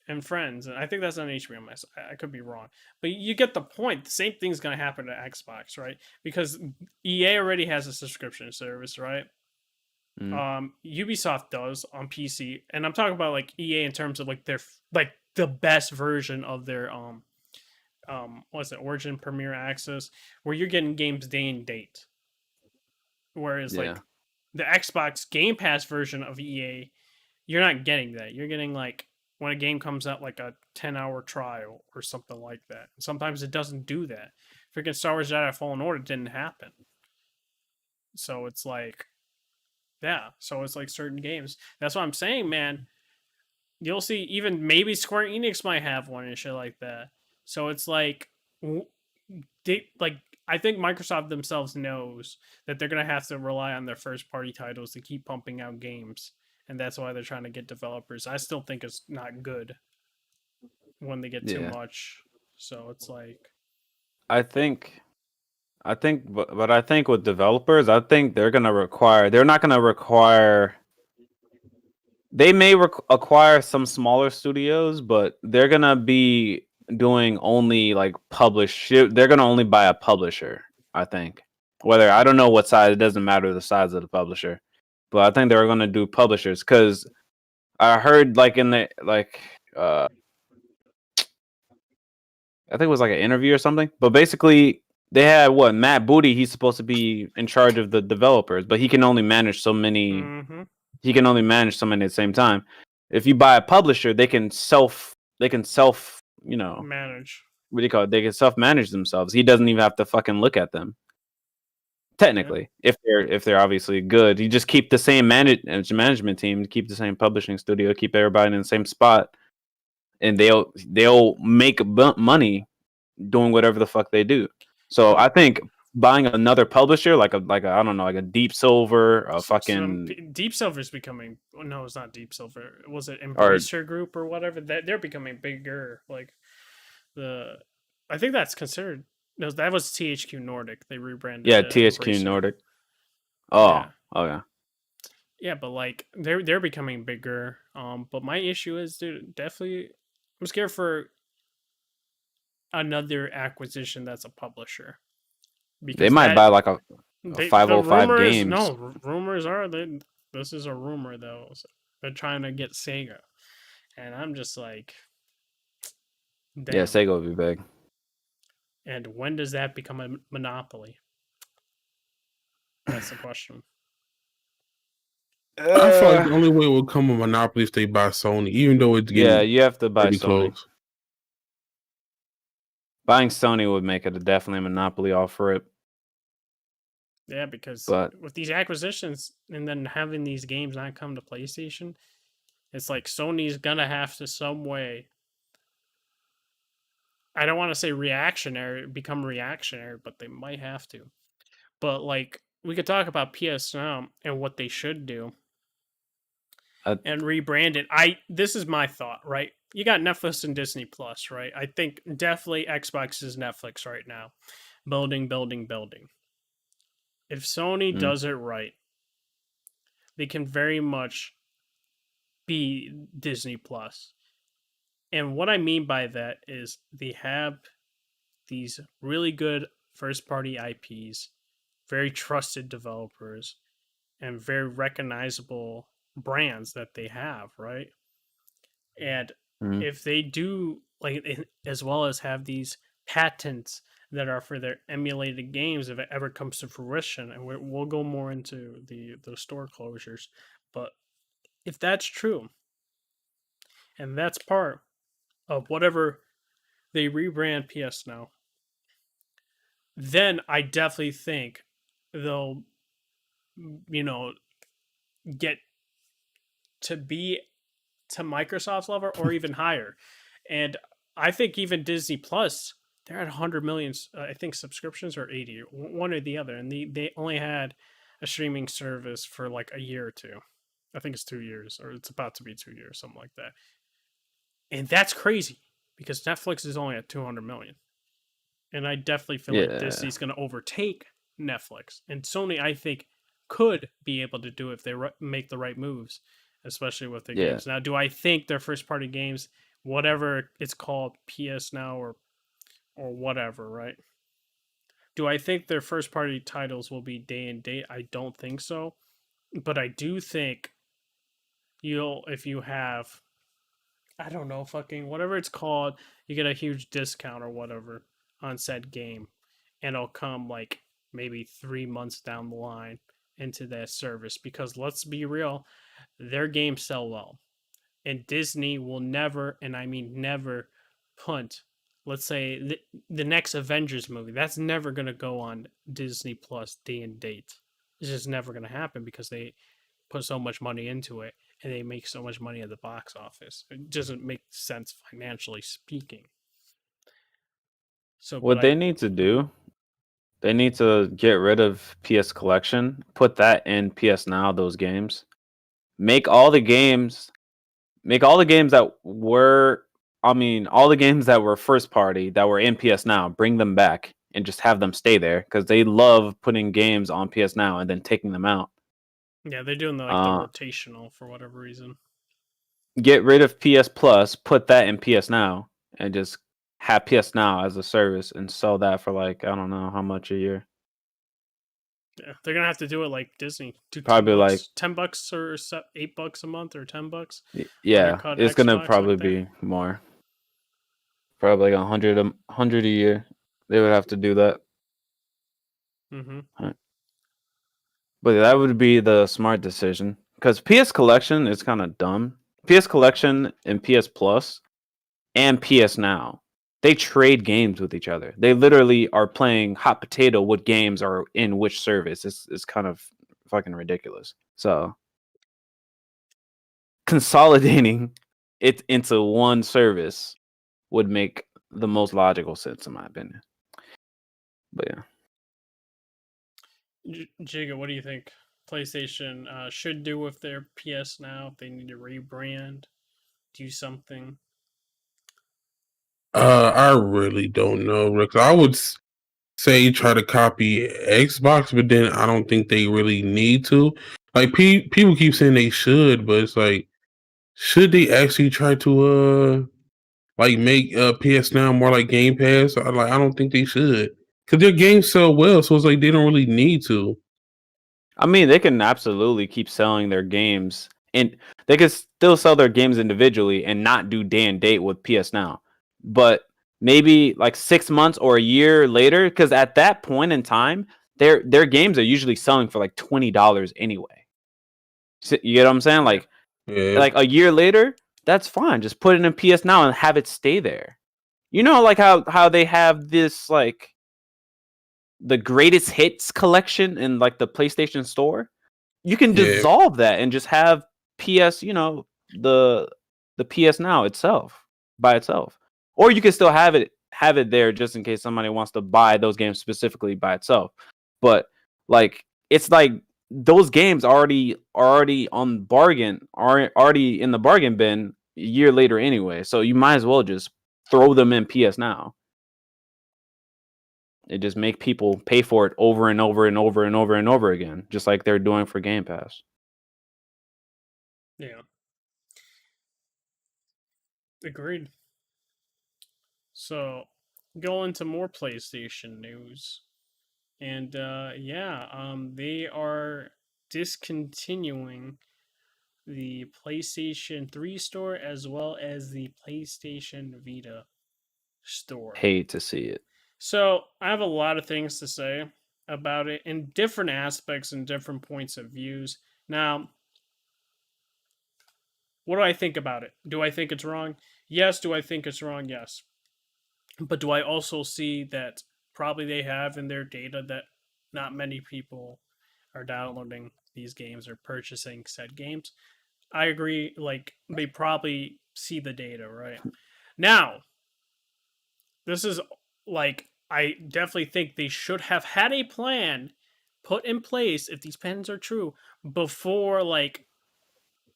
And Friends, and I think that's on HBO Max. I could be wrong, but you get the point. The same thing's gonna happen to Xbox, right? Because EA already has a subscription service, right? Ubisoft does on PC, and I'm talking about like EA in terms of like their like the best version of their what's it, Origin Premier Access, where you're getting games day and date. Whereas like the Xbox Game Pass version of EA, you're not getting that. You're getting like when a game comes out like a 10-hour trial or something like that. And sometimes it doesn't do that. Freaking Star Wars Jedi Fallen Order didn't happen. So it's like yeah, so it's like certain games. That's what I'm saying, man. You'll see even maybe Square Enix might have one and shit like that. So it's like they like I think Microsoft themselves knows that they're gonna have to rely on their first party titles to keep pumping out games, and that's why they're trying to get developers. I still think it's not good when they get too much. So it's like I think, but I think with developers, I think they're not gonna require. They may acquire some smaller studios, but they're gonna be doing only like publish. They're gonna only buy a publisher. I think. Whether I don't know what size, it doesn't matter the size of the publisher, but I think they're gonna do publishers because I heard like in the I think it was like an interview or something. But basically, they had Matt Booty. He's supposed to be in charge of the developers, but he can only manage so many. mm-hmm. He can only manage so many at the same time. If you buy a publisher, they can self. Manage. What do you call it? They can self manage themselves. He doesn't even have to fucking look at them. Technically, if they're obviously good, you just keep the same management team, keep the same publishing studio, keep everybody in the same spot, and they'll make money doing whatever the fuck they do. So I think buying another publisher, like a I don't know, like a Deep Silver, a fucking Deep Silver's becoming. No, it's not Deep Silver. Was it Embracer Group or whatever? They're becoming bigger. Like I think that's considered. No, that was THQ Nordic. They rebranded. Yeah, THQ Embracer. Nordic. Oh, yeah. Oh yeah. Yeah, but like they're becoming bigger. But my issue is, dude, definitely, I'm scared for another acquisition that's a publisher. Because they might buy like a 505 games. No, rumors are that this is a rumor though. So they're trying to get Sega, and I'm just like, damn. Yeah, Sega will be big. And when does that become a monopoly? That's the question. I feel like the only way it will come a monopoly if they buy Sony, even though it's getting you have to buy Sony. Close. Buying Sony would make it definitely a monopoly offer it. Yeah, because with these acquisitions and then having these games not come to PlayStation, it's like Sony's gonna have to some way. I don't want to say become reactionary, but they might have to. But like we could talk about PS Now and what they should do. And rebrand it. This is my thought, right? You got Netflix and Disney Plus, right? I think definitely Xbox is Netflix right now. Building. If Sony does it right, they can very much be Disney Plus. And what I mean by that is they have these really good first-party IPs, very trusted developers, and very recognizable brands that they have, right? And if they do, like, as well as have these patents that are for their emulated games, if it ever comes to fruition, and we'll go more into the store closures, but if that's true, and that's part of whatever they rebrand PS Now, then I definitely think they'll, get to be to Microsoft's level or even higher. And I think even Disney Plus, they're at 100 million, I think, subscriptions or 80, one or the other. And they only had a streaming service for like a year or two. I think it's 2 years, or it's about to be 2 years, something like that. And that's crazy because Netflix is only at 200 million. And I definitely feel like Disney's going to overtake Netflix. And Sony, I think, could be able to do it if they make the right moves, especially with their games. Now, do I think their first party games, whatever it's called, PS Now or whatever, right? Do I think their first party titles will be day and date? I don't think so. But I do think if you have, I don't know, fucking whatever it's called, you get a huge discount or whatever on said game, and it'll come like maybe 3 months down the line into that service, because let's be real, their games sell well, and Disney will never, and I mean never, punt, let's say the next Avengers movie. That's never going to go on Disney Plus day and date. It's just never going to happen because they put so much money into it and they make so much money at the box office. It doesn't make sense financially speaking. So what they need to do, they need to get rid of PS Collection, put that in PS Now, those games. Make all the games that were, all the games that were first party that were in PS Now, bring them back and just have them stay there, because they love putting games on PS Now and then taking them out. Yeah, they're doing the rotational for whatever reason. Get rid of PS Plus, put that in PS Now, and just have PS Now as a service and sell that for like, I don't know how much a year. Yeah, they're gonna have to do it like Disney. Probably like $10 or $8 a month or $10. Yeah, it's gonna probably be more. Probably like 100 a year. They would have to do that. Mm-hmm. Right. But that would be the smart decision, because PS Collection is kind of dumb. PS Collection and PS Plus and PS Now, they trade games with each other. They literally are playing hot potato what games are in which service. It's kind of fucking ridiculous. So consolidating it into one service would make the most logical sense, in my opinion. But yeah. Jigga, what do you think PlayStation should do with their PS Now? If they need to rebrand, do something? I really don't know, Rick. I would say try to copy Xbox, but then I don't think they really need to. Like people keep saying they should, but it's like, should they actually try to like make PS Now more like Game Pass? I don't think they should, because their games sell well, so it's like they don't really need to. I mean, they can absolutely keep selling their games, and they could still sell their games individually and not do day and date with PS Now. But maybe like 6 months or a year later, because at that point in time, their games are usually selling for like $20 anyway. So, you get what I'm saying? Like a year later, that's fine. Just put it in PS Now and have it stay there. You know, like how they have this like the greatest hits collection in like the PlayStation Store. You can dissolve that and just have PS, the PS Now itself by itself. Or you can still have it there just in case somebody wants to buy those games specifically by itself. But like it's like those games are already on bargain, are already in the bargain bin a year later anyway. So you might as well just throw them in PS Now. It just make people pay for it over and over and over and over and over again, just like they're doing for Game Pass. Yeah. Agreed. So, go into more PlayStation news. And they are discontinuing the PlayStation 3 store as well as the PlayStation Vita store. Hate to see it. So, I have a lot of things to say about it in different aspects and different points of views. Now, what do I think about it? Do I think it's wrong? Yes. Do I think it's wrong? Yes. But do I also see that probably they have in their data that not many people are downloading these games or purchasing said games? I agree. Like they probably see the data right now. This is like I definitely think they should have had a plan put in place if these plans are true before like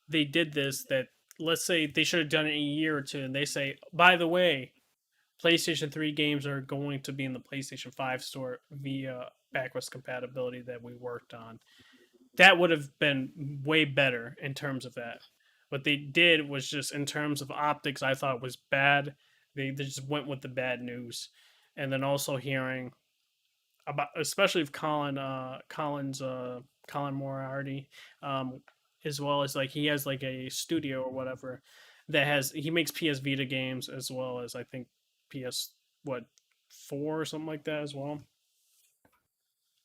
they did this. That let's say they should have done it in a year or two, and they say, by the way, PlayStation 3 games are going to be in the PlayStation 5 store via backwards compatibility that we worked on. That would have been way better in terms of that. What they did was just in terms of optics, I thought was bad. They just went with the bad news, and then also hearing about, especially if Colin Moriarty, um, as well as like he has like a studio or whatever that has he makes PS Vita games as well as I think PS what 4 or something like that as well.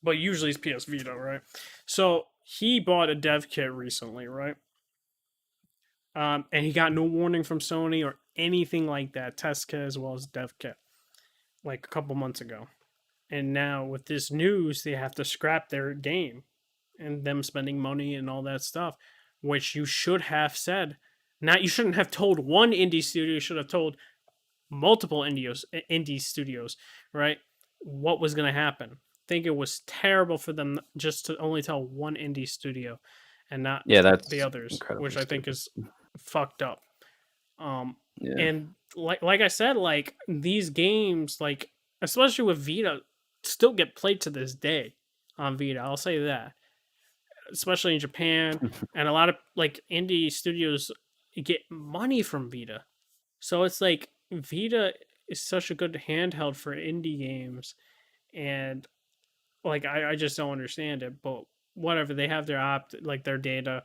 But usually it's PS Vita, right? So he bought a dev kit recently, right? And he got no warning from Sony or anything like that, test kit as well as dev kit, like a couple months ago. And now with this news, they have to scrap their game and them spending money and all that stuff, which you should have said. Not you shouldn't have told one indie studio. You should have told multiple indie studios, right? What was going to happen? I think it was terrible for them just to only tell one indie studio and not that's the others, which I think stupid. is fucked up. Yeah. And like I said, like these games, like especially with Vita, still get played to this day on Vita. I'll say that, especially in Japan, and a lot of like indie studios get money from Vita. So it's like Vita is such a good handheld for indie games, and like I just don't understand it. But whatever, they have their like their data,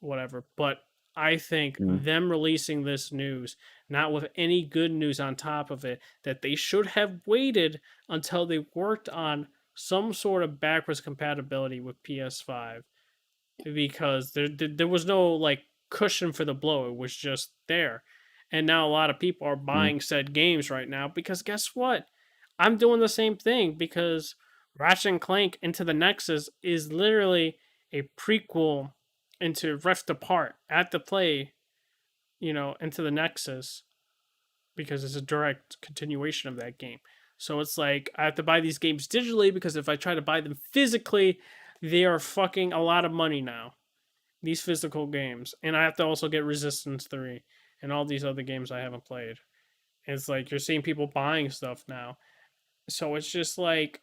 whatever. But I think Mhm. them releasing this news, not with any good news on top of it, that they should have waited until they worked on some sort of backwards compatibility with PS5, because there was no like cushion for the blow. It was just there. And now a lot of people are Mhm. buying said games right now because guess what? I'm doing the same thing because Ratchet and Clank Into the Nexus is literally a prequel into Rift Apart at the play, Into the Nexus, because it's a direct continuation of that game. So it's like I have to buy these games digitally because if I try to buy them physically, they are fucking a lot of money now. These physical games. And I have to also get Resistance 3 and all these other games I haven't played. It's like you're seeing people buying stuff now. So it's just like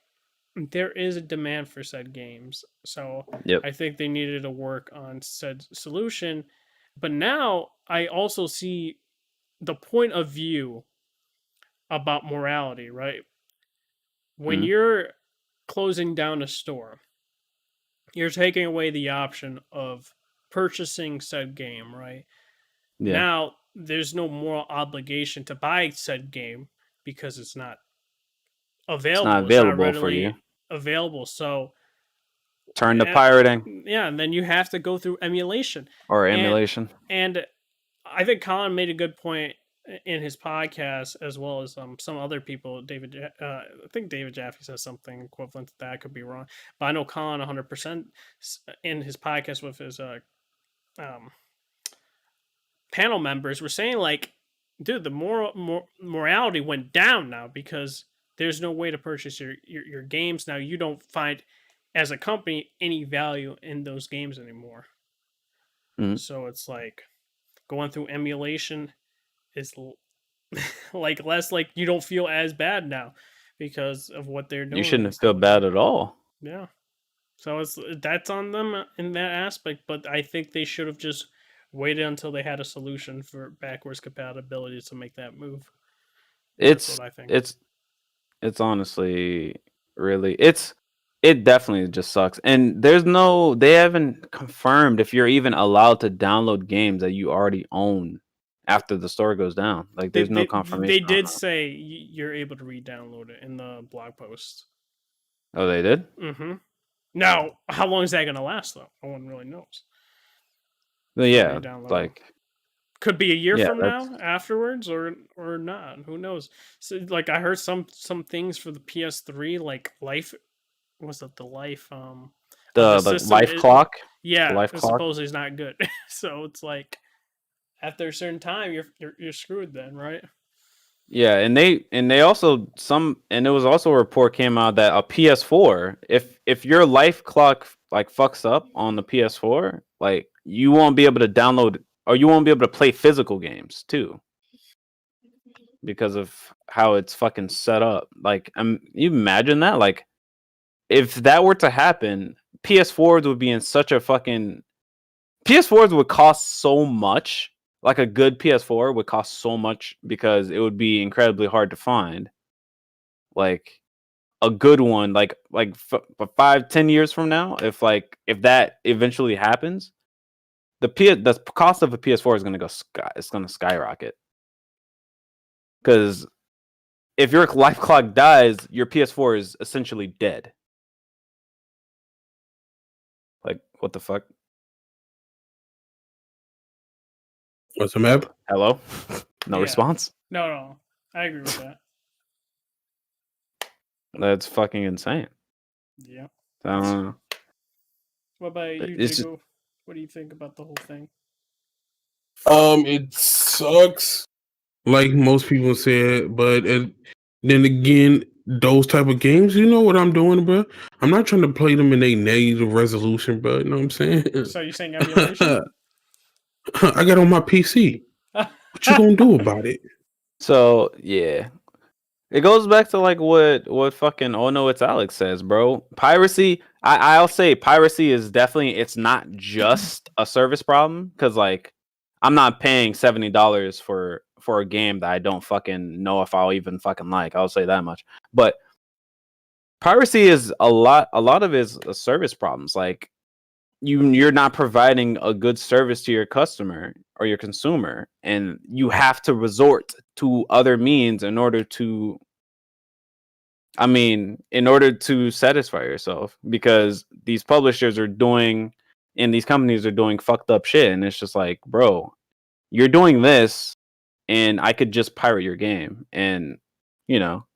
there is a demand for said games. So Yep. I think they needed to work on said solution. But now I also see the point of view about morality, right? When Mhm. you're closing down a store, you're taking away the option of purchasing said game, right? Yeah. Now there's no moral obligation to buy said game because it's not It's not available. It's not available for you. readily available. So Turn to pirating yeah, and then you have to go through emulation. or And emulation. and I think Colin made a good point in his podcast, as well as some other people. I think David Jaffe says something equivalent to that. I could be wrong, but I know Colin 100% in his podcast with his um, panel members were saying like, dude, the morality went down now because there's no way to purchase your games now. You don't find as a company any value in those games anymore. Mhm. So it's like going through emulation is like less like you don't feel as bad now because of what they're You doing and shouldn't feel stuff. bad at all. Yeah. So that's on them in that aspect, but I think they should have just waited until they had a solution for backwards compatibility to make that move. That's It's what I think. it's honestly really it definitely just sucks. And they haven't confirmed if you're even allowed to download games that you already own after the store goes down. Like They there's no they, they confirmation on did that. say you're able to re-download it in the blog post. Oh, they did? Mm-hmm. Now, how long is that going to last though? No one really knows. Well, For yeah, re-downloading. like Could be a year yeah, from that's now afterwards or not. Who knows? So like I heard some things for the PS3 like life was it the life The system. life clock. Yeah, life it clock. supposedly is not good. So it's like after a certain time, you're screwed then, right? Yeah, and they also and it was also a report came out that a PS4, if your life clock like fucks up on the PS4, like you won't be able to download or you won't be able to play physical games too because of how it's fucking set up. Like, you imagine that? Like, if that were to happen, PS4s would be in such a fucking PS4s would cost so much. Like a good PS4 would cost so much because it would be incredibly hard to find. Like a good one, like 5-10 years from now, if that eventually happens, the cost of a PS4 is gonna skyrocket. Because if your life clock dies, your PS4 is essentially dead. Like, what the fuck? What's the map? Hello? No Yeah. response? No, I agree with that. That's fucking insane. Yeah. I don't know. What about you, It's just- Jigo? What do you think about the whole thing? It sucks, like most people said, but then again, those type of games, you know what I'm doing, bro? I'm not trying to play them in a native resolution, bro. You know what I'm saying? So you're saying emulation? I got on my PC. What you gonna do about it? So yeah, it goes back to like what fucking oh no it's Alex says, bro. Piracy. I'll say piracy is definitely it's not just a service problem because like I'm not paying $70 for a game that I don't fucking know if I'll even fucking like. I'll say that much. But piracy is a lot of it is service problems. Like you're not providing a good service to your customer or your consumer, and you have to resort to other means in order to satisfy yourself because these publishers are doing and these companies are doing fucked up shit, and it's just like, bro, you're doing this and I could just pirate your game and you know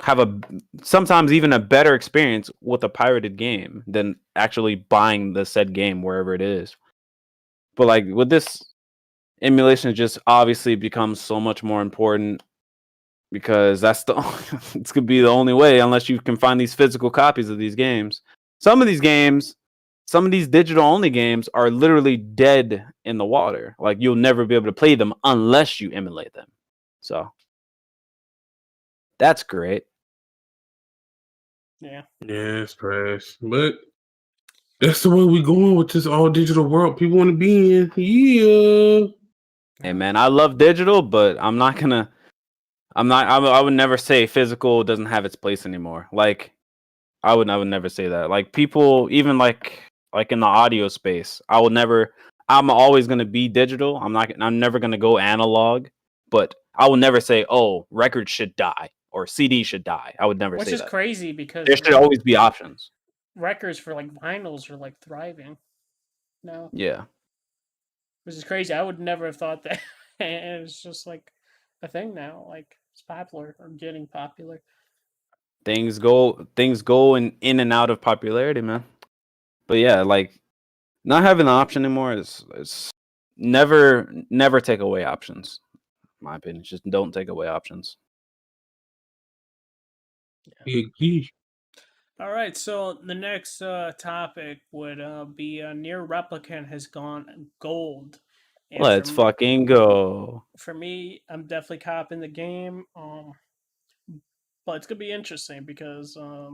have a sometimes even a better experience with a pirated game than actually buying the said game wherever it is. But like with this emulation, it just obviously becomes so much more important because it's gonna be the only way unless you can find these physical copies of these games. Some of these games, some of these digital only games are literally dead in the water. Like you'll never be able to play them unless you emulate them. So that's great. Yeah. Yeah, it's trash, but that's the way we going with this all digital world. People want to be in. Yeah. Hey man, I love digital, but I'm not gonna. I would never say physical doesn't have its place anymore. Like I would never say that. Like people, even like in the audio space, I will never. I'm always gonna be digital. I'm never gonna go analog. But I will never say, oh, records should die or CD should die. I would never Which say is that. crazy because There should always be options. records for like vinyls are like thriving now. Yeah. Which is crazy. I would never have thought that. And it's just like a thing now. Like it's popular or getting popular. Things go in and out of popularity, man. But yeah, like not having the option anymore is never take away options. In my opinion, just don't take away options. Yeah. All right, so the next topic would be Near Replicant has gone gold. And Let's fucking go. For me, I'm definitely copping the game. But it's gonna be interesting because I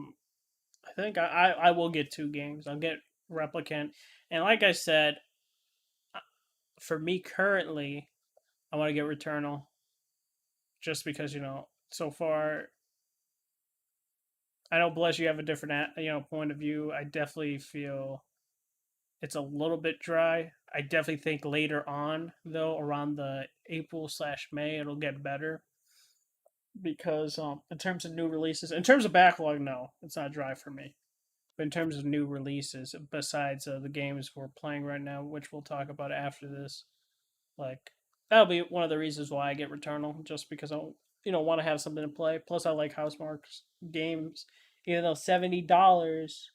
think I will get 2 games. I'll get Replicant, and like I said, for me currently, I want to get Returnal, just because so far. I know, Bless, you have a different point of view. I definitely feel it's a little bit dry. I definitely think later on, though, around the April/May, it'll get better. Because in terms of new releases, in terms of backlog, no, it's not dry for me. But in terms of new releases, besides the games we're playing right now, which we'll talk about after this, like that'll be one of the reasons why I get Returnal, just because I want to have something to play. Plus, I like Housemarque's games, even though $70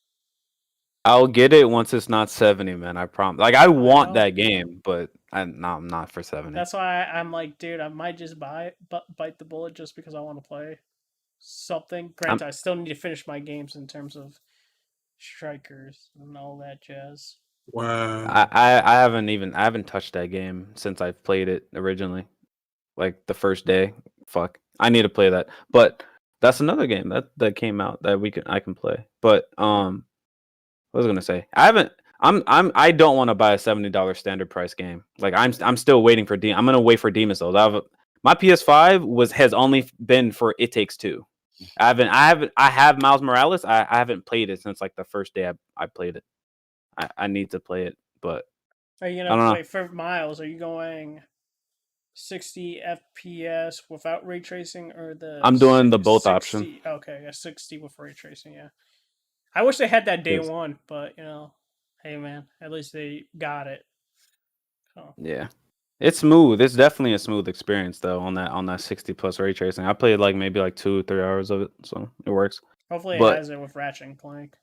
I'll get it once it's not 70, man. I promise. Like, I want that game, but I'm not for 70. That's why I'm like, dude, I might just bite the bullet just because I want to play something. Granted, I still need to finish my games in terms of strikers and all that jazz. Wow. I haven't touched that game since I played it originally. Like the first day. Fuck. I need to play that. But that's another game that came out that I can play. But what was I gonna say? I don't want to buy a $70 standard price game. Like I'm still waiting for I'm gonna wait for Demon Souls. My PS5 has only been for It Takes Two. I have Miles Morales. I haven't played it since like the first day I played it. I need to play it, but are you gonna play for Miles? Are you going 60 FPS without ray tracing or the? I'm doing the both 60, option. Okay, yeah, 60 with ray tracing. Yeah, I wish they had that day one, but hey man, at least they got it. So. Yeah, it's smooth. It's definitely a smooth experience though on that 60 plus ray tracing. I played like maybe like 2-3 hours of it, so it works. Hopefully, it has it with Ratchet and Clank.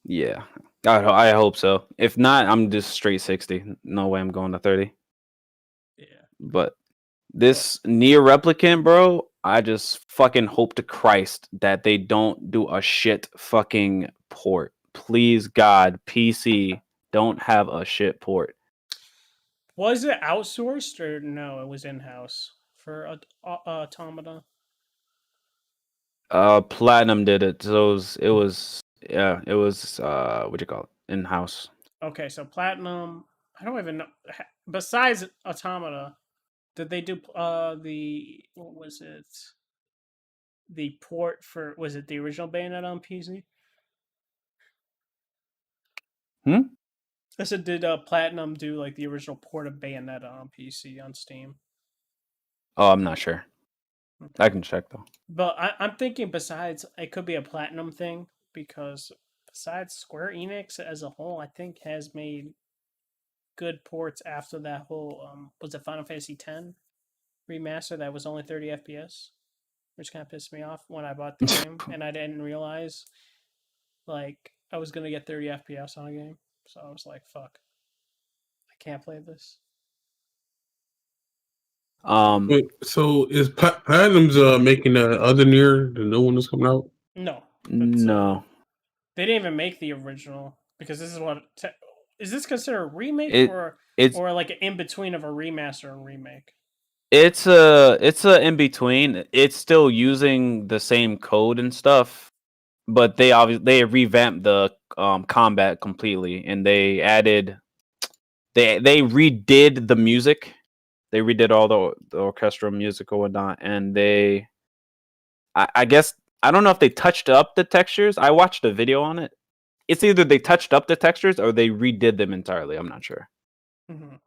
Yeah, I hope so. If not, I'm just straight 60. No way I'm going to 30. Yeah. But this Nier Replicant, bro, I just fucking hope to Christ that they don't do a shit fucking port. Please, God, PC, don't have a shit port. Was it outsourced or no? It was in house for Automata. Platinum did it. So it was what you call it? In house. Okay, so Platinum. I don't even know. Besides Automata, did they do the what was it? The port for was it the original Bayonetta on PC? I said, did Platinum do like the original port of Bayonetta on PC on Steam? Oh, I'm not sure. Okay. I can check though. But I'm thinking besides it could be a Platinum thing because besides Square Enix as a whole, I think has made good ports after that whole was it Final Fantasy X remaster that was only 30 FPS, which kind of pissed me off when I bought the game and I didn't realize like I was gonna get 30 FPS on a game, so I was like, "Fuck, I can't play this." Wait, so is Platinum's making the other Nier, the new one that's coming out? No, no. They didn't even make the original because this is what is this considered a remake or like an in between of a remaster and remake? It's a in between. It's still using the same code and stuff, but they revamped the combat completely, and they added they redid the music. They redid all the orchestral music or whatnot, and I guess I don't know if they touched up the textures. I watched a video on it. It's either they touched up the textures or they redid them entirely. I'm not sure. Mm-hmm.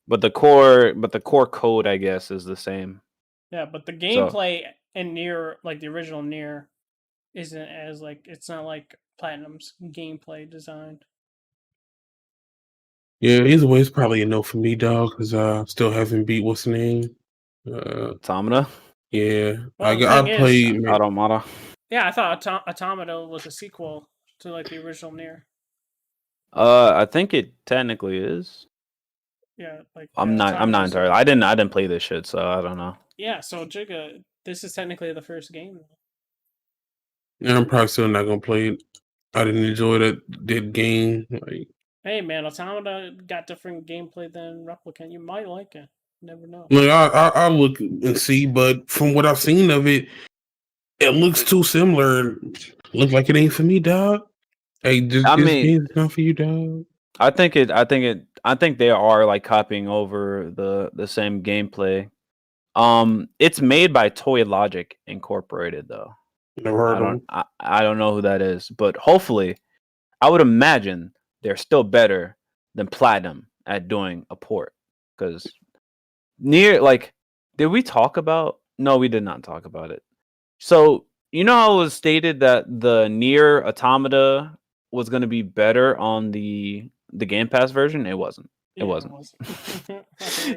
But the core code, I guess, is the same. Yeah, but the gameplay in Nier, like the original Nier, isn't as like it's not like Platinum's gameplay designed. Yeah, either way, it's probably a no for me, dog, because I still haven't beat what's the name? Automata. Yeah, well, I played Automata. Yeah, I thought Automata was a sequel to like the original Nier. I think it technically is. Yeah, like I'm not entirely. I didn't play this shit, so I don't know. Yeah, so Jigga, this is technically the first game. Yeah, I'm probably still not gonna play it. I didn't enjoy that game. Like, hey man, Automata got different gameplay than Replicant. You might like it. You never know. Like I'll look and see, but from what I've seen of it, it looks too similar. Look like it ain't for me, dog. Hey, this game's not for you, dog. I think they are like copying over the same gameplay. It's made by Toy Logic Incorporated though. Never heard of them. I don't know who that is, but hopefully, I would imagine they're still better than Platinum at doing a port. Because did we talk about? No, we did not talk about it. So you know how it was stated that the Nier Automata was going to be better on the Game Pass version? It wasn't. It wasn't.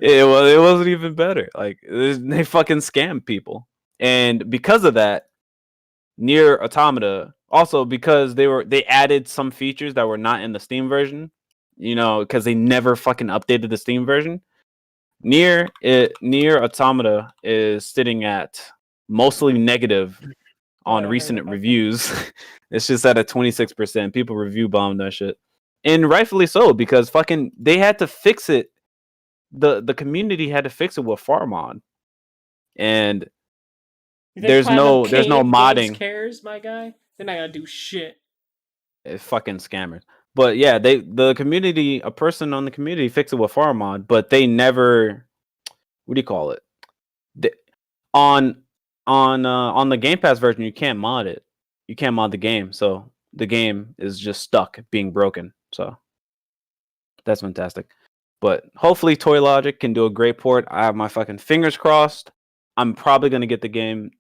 It wasn't even better. Like they fucking scammed people, and because of that, Nier Automata, also because they added some features that were not in the Steam version, because they never fucking updated the Steam version. Nier Automata is sitting at mostly negative on recent reviews. It's just at a 26%. People review bombed that shit, and rightfully so, because fucking they had to fix it. The community had to fix it with Farmon, and there's no modding. Cares, my guy. They're not gonna do shit. It's fucking scammers. But yeah, a person on the community fixed it with Farmon, but they never. What do you call it? On the Game Pass version, you can't mod it. You can't mod the game, so the game is just stuck being broken. So that's fantastic. But hopefully Toy Logic can do a great port. I have my fucking fingers crossed. I'm probably gonna get the game.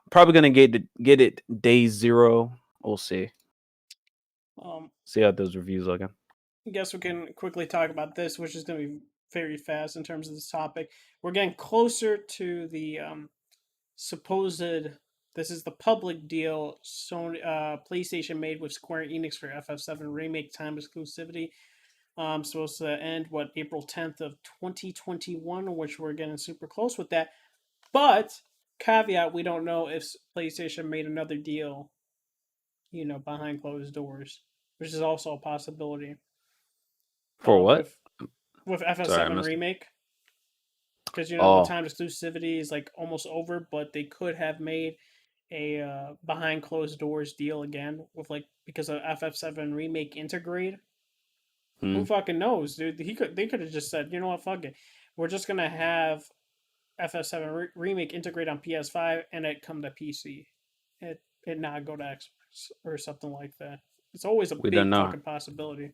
Probably gonna get it day 0. We'll see. See how those reviews look. I guess we can quickly talk about this, which is going to be very fast in terms of this topic. We're getting closer to the supposed. This is the public deal Sony PlayStation made with Square Enix for FF7 remake time exclusivity. Supposed to end April 10th of 2021, which we're getting super close with that. But caveat: we don't know if PlayStation made another deal, behind closed doors, which is also a possibility. For what? With FF7 remake. Because, the time exclusivity is like almost over, but they could have made a behind closed doors deal again with because of FF7 remake integrate. Who fucking knows, dude? They could have just said, you know what, fuck it. We're just gonna have FF7 remake integrate on PS5 and it come to PC. It not go to Xbox or something like that. It's always a big fucking possibility.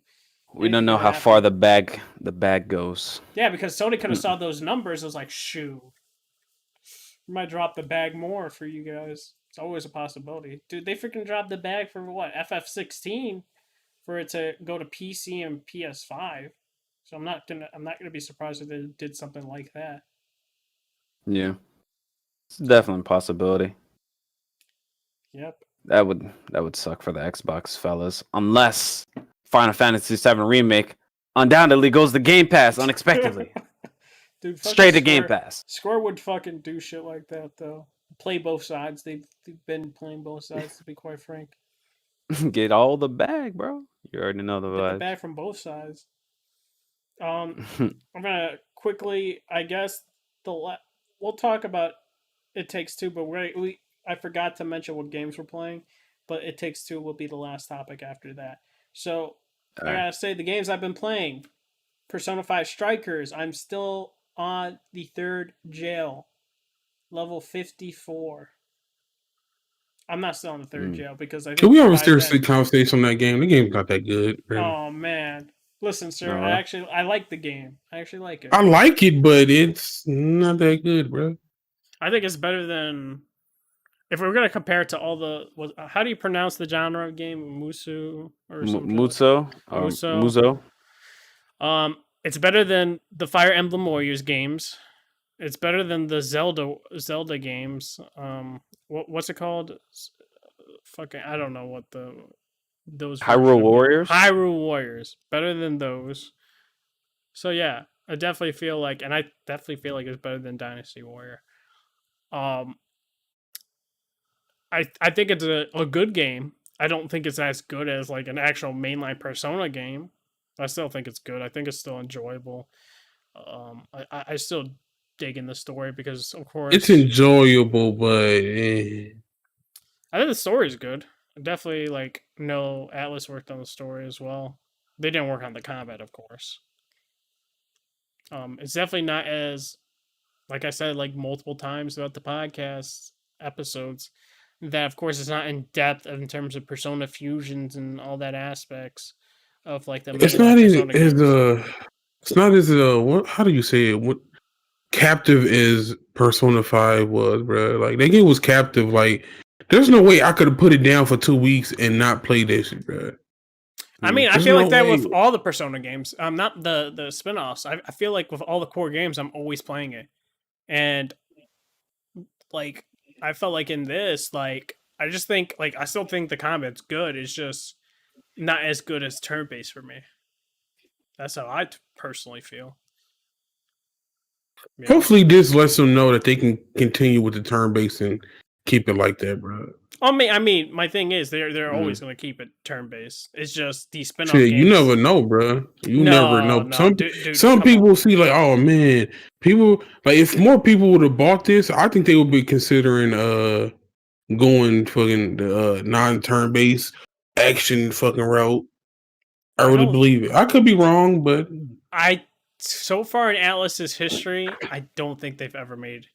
We don't know how far the bag goes. Yeah, because Sony could have saw those numbers. It was like, shoot, we might drop the bag more for you guys. It's always a possibility, dude. They freaking dropped the bag for what, FF16, for it to go to PC and PS5. So I'm not gonna be surprised if they did something like that. Yeah, it's definitely a possibility. Yep. That would suck for the Xbox fellas, unless Final Fantasy VII Remake undoubtedly goes to Game Pass unexpectedly. Dude, straight to Game Pass. Square would fucking do shit like that, though. Play both sides. They've been playing both sides, to be quite frank. Get all the bag, bro. You already know the vibes. Get the bag from both sides. I'm gonna quickly, I guess, we'll talk about It Takes Two, but I forgot to mention what games we're playing, but It Takes Two will be the last topic after that. So, I gotta say, the games I've been playing, Persona 5 Strikers, I'm still on the 3rd jail, level 54. I'm not still on the 3rd jail because I think... Can we have a seriously conversation on that game? The game's not that good, man. Oh, man. Listen, sir, I like the game. I actually like it. I like it, but it's not that good, bro. I think it's better than... If we're going to compare it to all the... how do you pronounce the genre of game? Muso? Or something? Muso? Muso. It's better than the Fire Emblem Warriors games. It's better than the Zelda games. What's it called? Fucking, I don't know what those... Hyrule Warriors? Hyrule Warriors. Better than those. So yeah, I definitely feel like it's better than Dynasty Warrior. I think it's a good game. I don't think it's as good as like an actual mainline Persona game. I still think it's good. I think it's still enjoyable. I still dig in the story because, of course, it's enjoyable, but I think the story is good. Definitely, Atlas worked on the story as well. They didn't work on the combat, of course. It's definitely not as, like I said, multiple times throughout the podcast episodes, that of course is not in depth in terms of Persona fusions and all that aspects of the. It's not it's not as what? How do you say it? What captive is Persona 5 was, bro? Like that game was captive. Like there's no way I could have put it down for 2 weeks and not play this shit, bro. I mean, I feel like that with all the Persona games. Not the spin-offs. I feel like with all the core games, I'm always playing it. And I felt like in this, like I just think like I still think the combat's good. It's just not as good as turn based for me. That's how I personally feel. You know? Hopefully, this lets them know that they can continue with the turn based and keep it like that, bro. I mean, my thing is they're always going to keep it turn based. It's just these spin-off Shit, games. you never know, bro. You never know. No, dude, Some people on. see like, oh man, people like if more people would have bought this, I think they would be considering going fucking the non-turn based action fucking route. I really believe it. I could be wrong, but so far in Atlas's history, I don't think they've ever made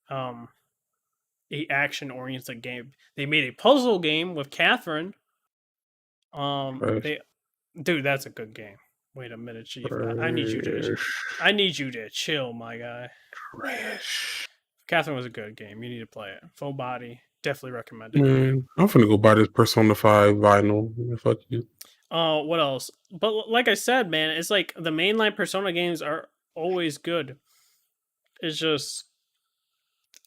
a action oriented game. They made a puzzle game with Catherine. Dude, that's a good game. Wait a minute, Chief. I need you to chill, my guy. Trash. Catherine was a good game. You need to play it. Full body. Definitely recommend it. Man, I'm finna go buy this Persona 5 vinyl. Fuck you. What else? But like I said, man, it's like the mainline Persona games are always good. It's just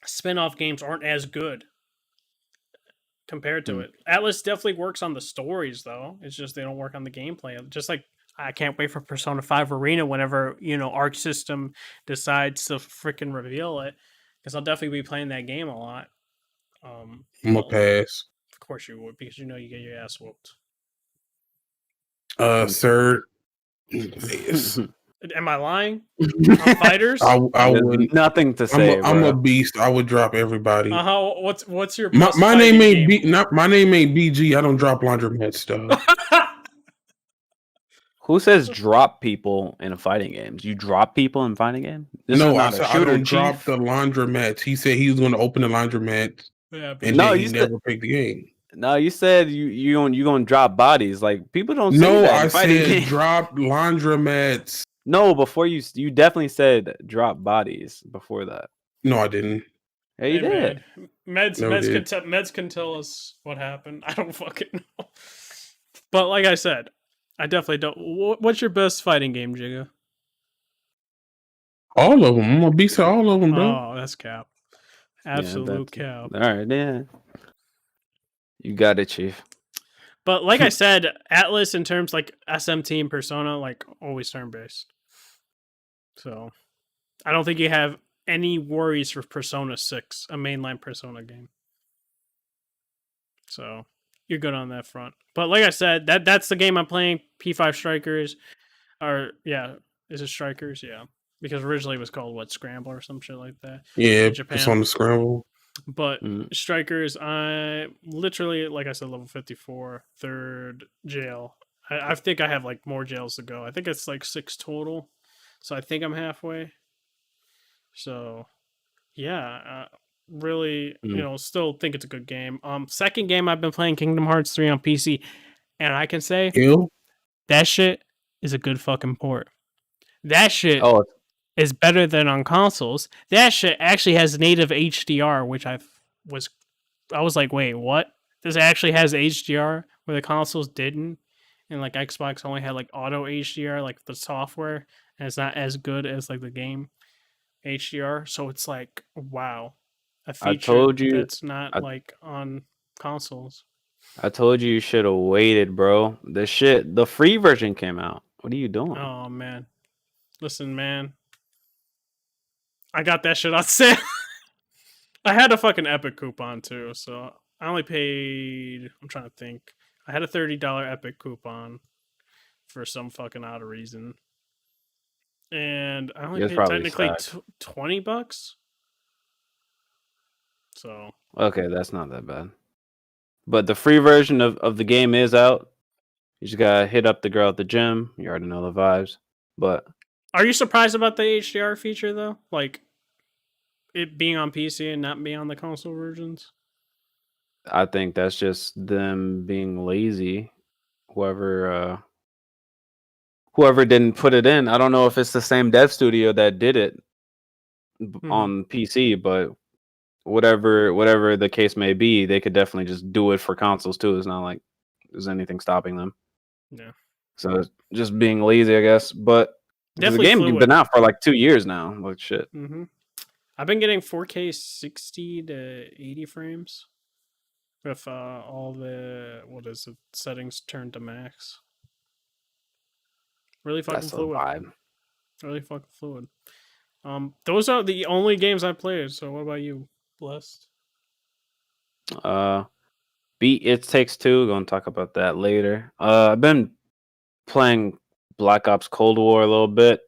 spin-off games aren't as good compared to it. Atlas definitely works on the stories though. It's just they don't work on the gameplay. Just like I can't wait for Persona 5 Arena whenever, Arc System decides to freaking reveal it. Because I'll definitely be playing that game a lot. I'm gonna pass. Of course you would, because you get your ass whooped. Sir. Am I lying? On fighters? I would nothing to say. I'm a beast. I would drop everybody. What's your my name ain't my name ain't BG. I don't drop laundromat stuff. Who says drop people in a fighting game? Do you drop people in fighting game? This no, is not I don't drop the laundromats. He said he was going to open the laundromat, and then he never picked the game. No, you said you gonna drop bodies. Like people don't say that. No, I said drop laundromats. No, before you definitely said drop bodies before that. No, I didn't. Yeah, you did. Meds can tell us what happened. I don't fucking know. But like I said, I definitely don't. What's your best fighting game, Jigga? All of them. I'm a beast of all of them, bro. Oh, that's cap. Absolute cap. All right, yeah. You got it, Chief. But like I said, Atlas in terms like SMT and Persona, like always turn based. So I don't think you have any worries for Persona 6, a mainline Persona game. So you're good on that front. But like I said, that's the game I'm playing. P5 Strikers. Is it Strikers? Yeah. Because originally it was called Scramble or some shit like that. Yeah, Persona Scramble. But Strikers, I literally, like I said, level 54, third jail. I think I have like more jails to go. I think it's like 6 total. So I think I'm halfway. So yeah, really, still think it's a good game. Second game I've been playing Kingdom Hearts 3 on PC, and I can say that shit is a good fucking port. That shit is better than on consoles. That shit actually has native HDR, which I was like, wait, what? This actually has HDR where the consoles didn't, and like Xbox only had like auto HDR, like the software, and it's not as good as like the game HDR. So it's like, wow, a feature that's not like on consoles. I told you should have waited, bro. The free version came out. What are you doing? Oh man, listen, man. I got that shit on sale. I had a fucking Epic coupon too, so I only paid. I'm trying to think. I had a $30 Epic coupon for some fucking odd reason, and I only paid technically $20. So okay, that's not that bad. But the free version of the game is out. You just gotta hit up the girl at the gym. You already know the vibes. But are you surprised about the HDR feature though? Like it being on PC and not being on the console versions? I think that's just them being lazy. Whoever didn't put it in. I don't know if it's the same dev studio that did it on PC, but whatever the case may be, they could definitely just do it for consoles too. It's not like there's anything stopping them. Yeah. So it's just being lazy, I guess. But the game's been out for like 2 years now. Like shit. I've been getting 4K 60 to 80 frames with all the settings turned to max. Really fucking That's the fluid. vibe. Really fucking fluid. Those are the only games I played. So what about you, Blessed? Beat It Takes Two. Gonna talk about that later. I've been playing Black Ops Cold War a little bit.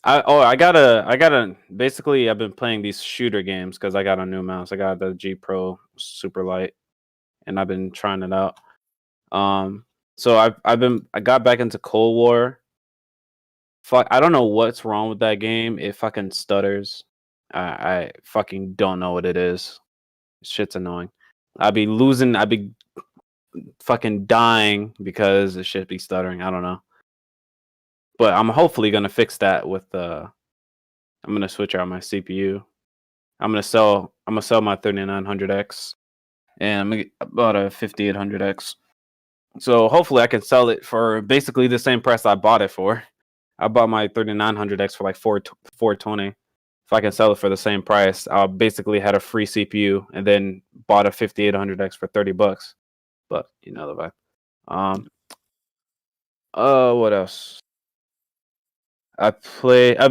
I gotta basically I've been playing these shooter games because I got a new mouse. I got the G Pro Super Light, and I've been trying it out. So I got back into Cold War. Fuck, I don't know what's wrong with that game. It fucking stutters. I fucking don't know what it is. Shit's annoying. I'd be fucking dying because it should be stuttering. I don't know. But I'm hopefully gonna fix that with I'm gonna switch out my CPU. I'm gonna sell my 3900X and I'm gonna get about a 5800X. So hopefully I can sell it for basically the same price I bought it for. I bought my 3900X for like 420. If I can sell it for the same price, I'll basically had a free CPU and then bought a 5800X for $30. But you know the vibe. What else? I've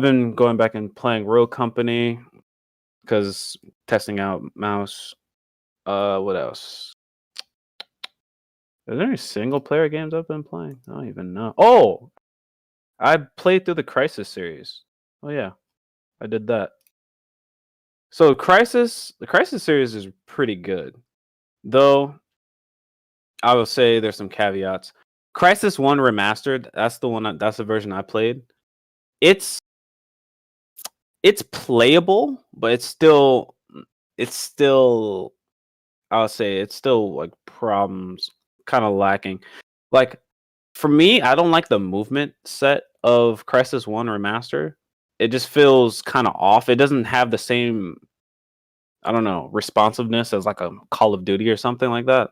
been going back and playing Rogue Company because testing out mouse. What else? Are there any single player games I've been playing? I don't even know. Oh, I played through the Crisis series. Oh yeah, I did that. So the Crisis series is pretty good, though. I will say there's some caveats. Crisis 1 Remastered. That's the one. That's the version I played. It's playable, but it's still I would say it's still like problems kind of lacking. Like for me, I don't like the movement set of Crisis 1 Remaster. It just feels kind of off. It doesn't have the same, I don't know, responsiveness as like a Call of Duty or something like that.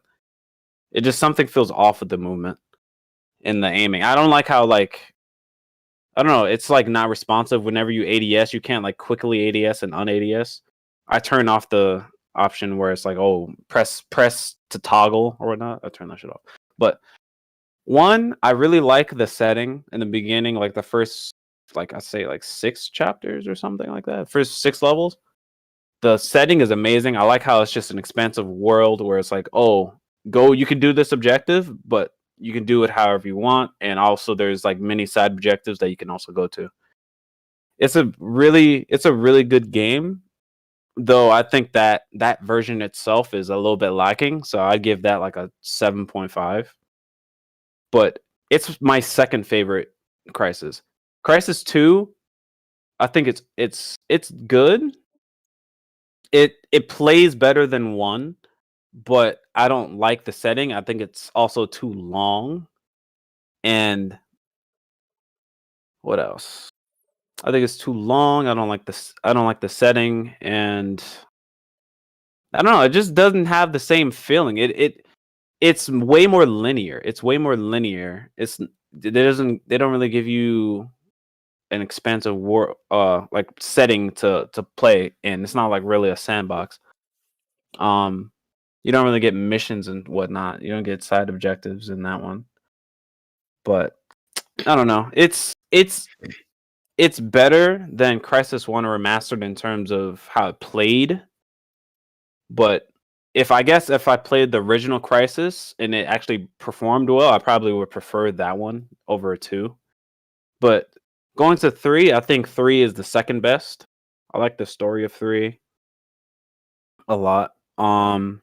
It just something feels off with the movement in the aiming. I don't like how like I don't know, it's like not responsive whenever you ADS, you can't like quickly ADS and un-ADS. I turn off the option where it's like, oh, press to toggle or whatnot. I turn that shit off. But one, I really like the setting in the beginning, like the first, like I say, like 6 chapters or something like that. First 6 levels. The setting is amazing. I like how it's just an expansive world where it's like, oh, go, you can do this objective, but you can do it however you want. And also there's like many side objectives that you can also go to. It's a really good game. Though I think that version itself is a little bit lacking, so I'd give that like a 7.5. But it's my second favorite Crisis. Crisis 2, I think it's good. It plays better than 1, but I don't like the setting. I think it's also too long. And what else? I think it's too long. I don't like this. I don't like the setting, and I don't know. It just doesn't have the same feeling. It's way more linear. It's way more linear. They don't really give you an expansive like setting to play in. It's not like really a sandbox. You don't really get missions and whatnot. You don't get side objectives in that one. But I don't know. It's better than Crisis 1 Remastered in terms of how it played. But if I played the original Crisis and it actually performed well, I probably would prefer that one over 2. But going to 3, I think 3 is the second best. I like the story of 3 a lot. A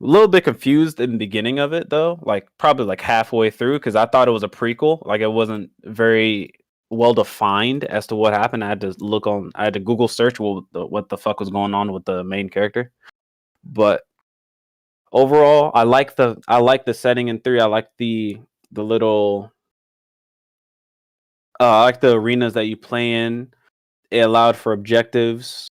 little bit confused in the beginning of it though, like probably like halfway through, because I thought it was a prequel. Like it wasn't very well defined as to what happened. I had to Google search what the fuck was going on with the main character. But overall, I like the setting in 3. I like the little I like the arenas that you play in. It allowed for objectives.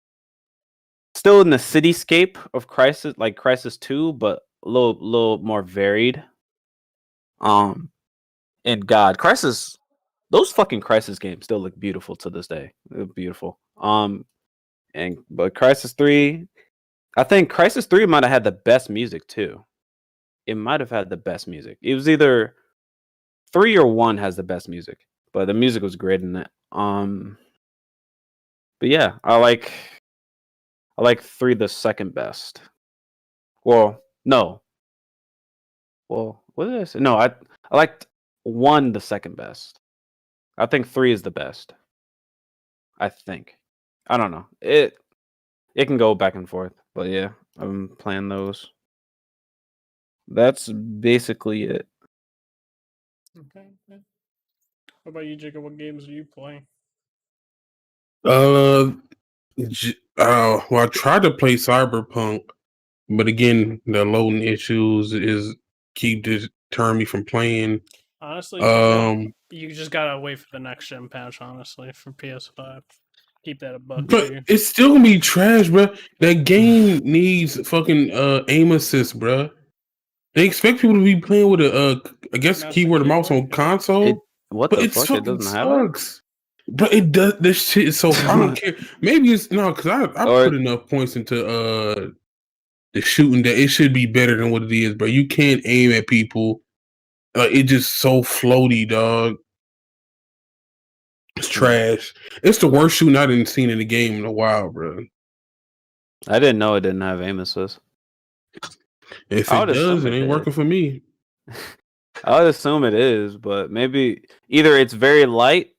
Still in the cityscape of Crisis, like Crisis 2, but a little more varied. And God, Crisis, those fucking Crisis games still look beautiful to this day. They're beautiful. But Crisis 3, I think Crisis 3 might have had the best music too. It might have had the best music. It was either 3 or 1 has the best music, but the music was great in it. But yeah, I like 3 the second best. Well, no. Well, what did I say? No, I liked 1 the second best. I think 3 is the best. I think. I don't know. It can go back and forth, but yeah, I'm playing those. That's basically it. Okay. Yeah. What about you, Jacob? What games are you playing? Well, I tried to play Cyberpunk, but again, the loading issues keep deterring me from playing. Honestly, you just gotta wait for the next gen patch. Honestly, for PS5, keep that a buck But to you. it's still gonna be trash, bro. That game needs fucking aim assist, bro. They expect people to be playing with a I guess Mouse and keyboard and mouse on keyboard, yeah. console, What but the it fuck? It fucking doesn't have it? sucks. But it does. This shit is so. I don't care. Maybe it's no, because I Or- put enough points into the shooting that it should be better than what it is. But you can't aim at people. It just so floaty, dog. It's trash. It's the worst shooting I didn't seen in the game in a while, bro. I didn't know it didn't have aim assist. If I it would does, assume it it ain't did. working for me. I would assume it is, but maybe either it's very light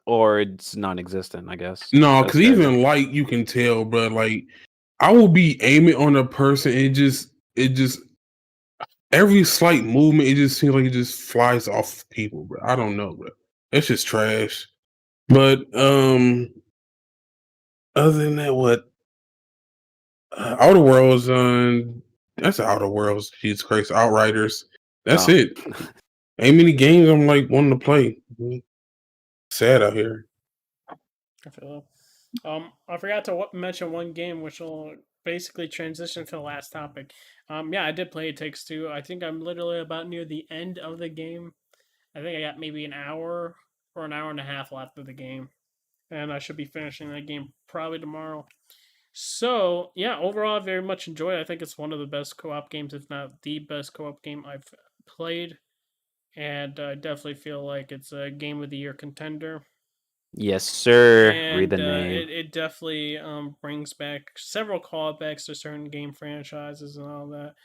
or it's non-existent. I guess. No, That's because crazy. even light you can tell, bro. Like I will be aiming on a person, it just every slight movement, it just seems like it just flies off people, bro. I don't know, bro. It's just trash. But other than that, what Outer Worlds that's Outer Worlds, Jesus Christ, Outriders. That's Oh. it. Ain't many games I'm like wanting to play. Sad out here. I feel that. I forgot to mention one game, which will basically transition to the last topic. Yeah, I did play It Takes Two. I think I'm literally about near the end of the game. I think I got maybe an hour or an hour and a half left of the game, and I should be finishing that game probably tomorrow. So yeah, overall, I very much enjoy it. I think it's one of the best co-op games, if not the best co-op game I've played, and I definitely feel like it's a game of the year contender. Yes, sir. Read And the name. it definitely brings back several callbacks to certain game franchises and all that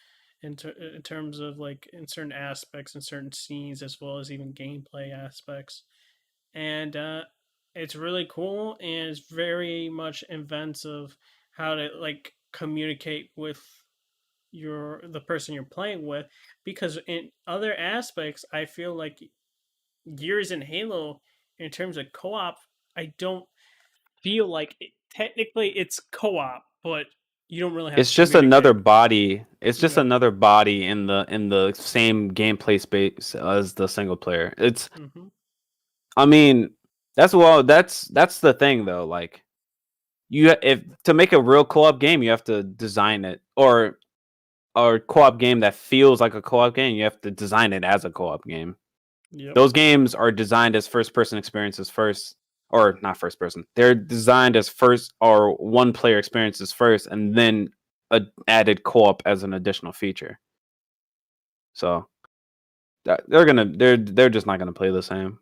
in terms of like in certain aspects and certain scenes as well as even gameplay aspects. And it's really cool and it's very much inventive how to like communicate with the person you're playing with, because in other aspects I feel like Gears and Halo in terms of co-op, I don't feel like technically it's co-op, but you don't really have It's to just another communicate. body. It's just Yeah. another body in the same gameplay space as the single player. It's. Mm-hmm. I mean, that's the thing though. Like, if to make a real co-op game, you have to design it, or co-op game that feels like a co-op game, you have to design it as a co-op game. Yep. Those games are designed as first-person experiences first, or not first person. They're designed as first or one-player experiences first, and then added co-op as an additional feature. So they're just not gonna play the same.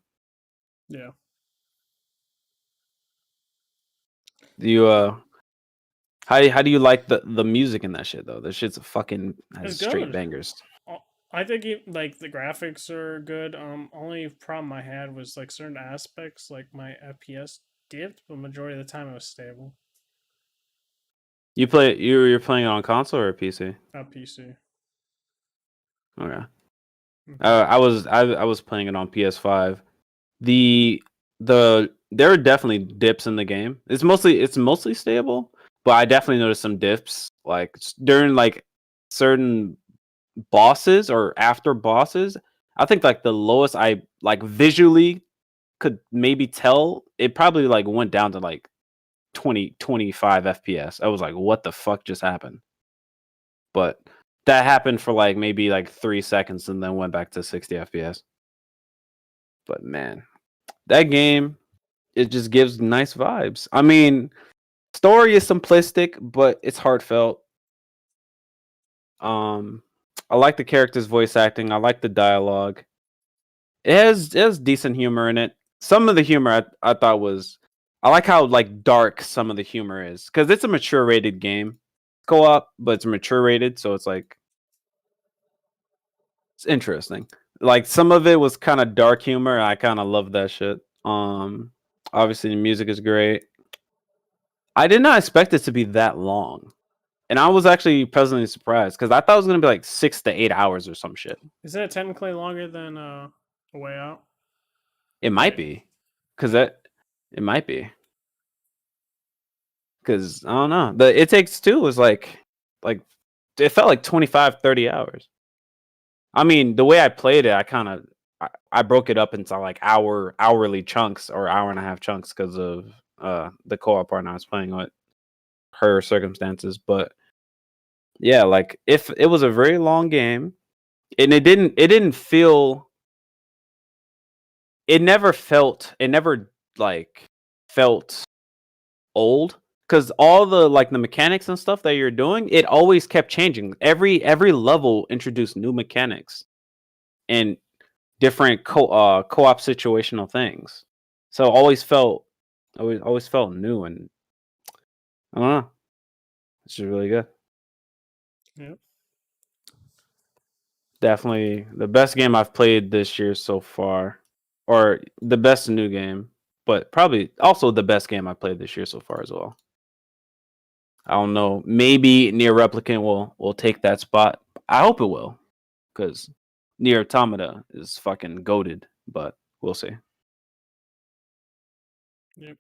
Yeah. Do you how do you like the music in that shit though? That shit's fucking has It's straight good. bangers. I think like the graphics are good. Only problem I had was like certain aspects, like my FPS dipped, but majority of the time it was stable. You're playing it on console or PC? PC. Okay. Mm-hmm. I was playing it on PS5. There are definitely dips in the game. It's mostly stable, but I definitely noticed some dips like during like certain bosses or after bosses. I think like the lowest I like visually could maybe tell, it probably like went down to like 25 FPS. I was like, what the fuck just happened? But that happened for like maybe like 3 seconds and then went back to 60 FPS. But man, that game, it just gives nice vibes. I mean, Story is simplistic, but it's heartfelt. I like the characters' voice acting. I like the dialogue. It has decent humor in it. Some of the humor I thought was, I like how like dark some of the humor is because it's a mature rated game, co-op, but it's mature rated, so it's like it's interesting. Like some of it was kind of dark humor. I kind of love that shit. Obviously the music is great. I did not expect it to be that long. And I was actually pleasantly surprised because I thought it was gonna be like 6 to 8 hours or some shit. Is that technically longer than A Way Out? It might be, because it might be, because I don't know. The It Takes Two was like it felt like 25, 30 hours. I mean, the way I played it, I broke it up into like hourly chunks or hour and a half chunks because of the co-op partner I was playing with, her circumstances. But yeah, like if it was a very long game, and it never like felt old because all the like the mechanics and stuff that you're doing, it always kept changing. Every level introduced new mechanics and different co-op situational things. So always felt new, and I don't know. It's just really good. Yep. Definitely the best game I've played this year so far, or the best new game, but probably also the best game I played this year so far as well. I don't know. Maybe Near Replicant will take that spot. I hope it will, because Near Automata is fucking goated. But we'll see. Yep.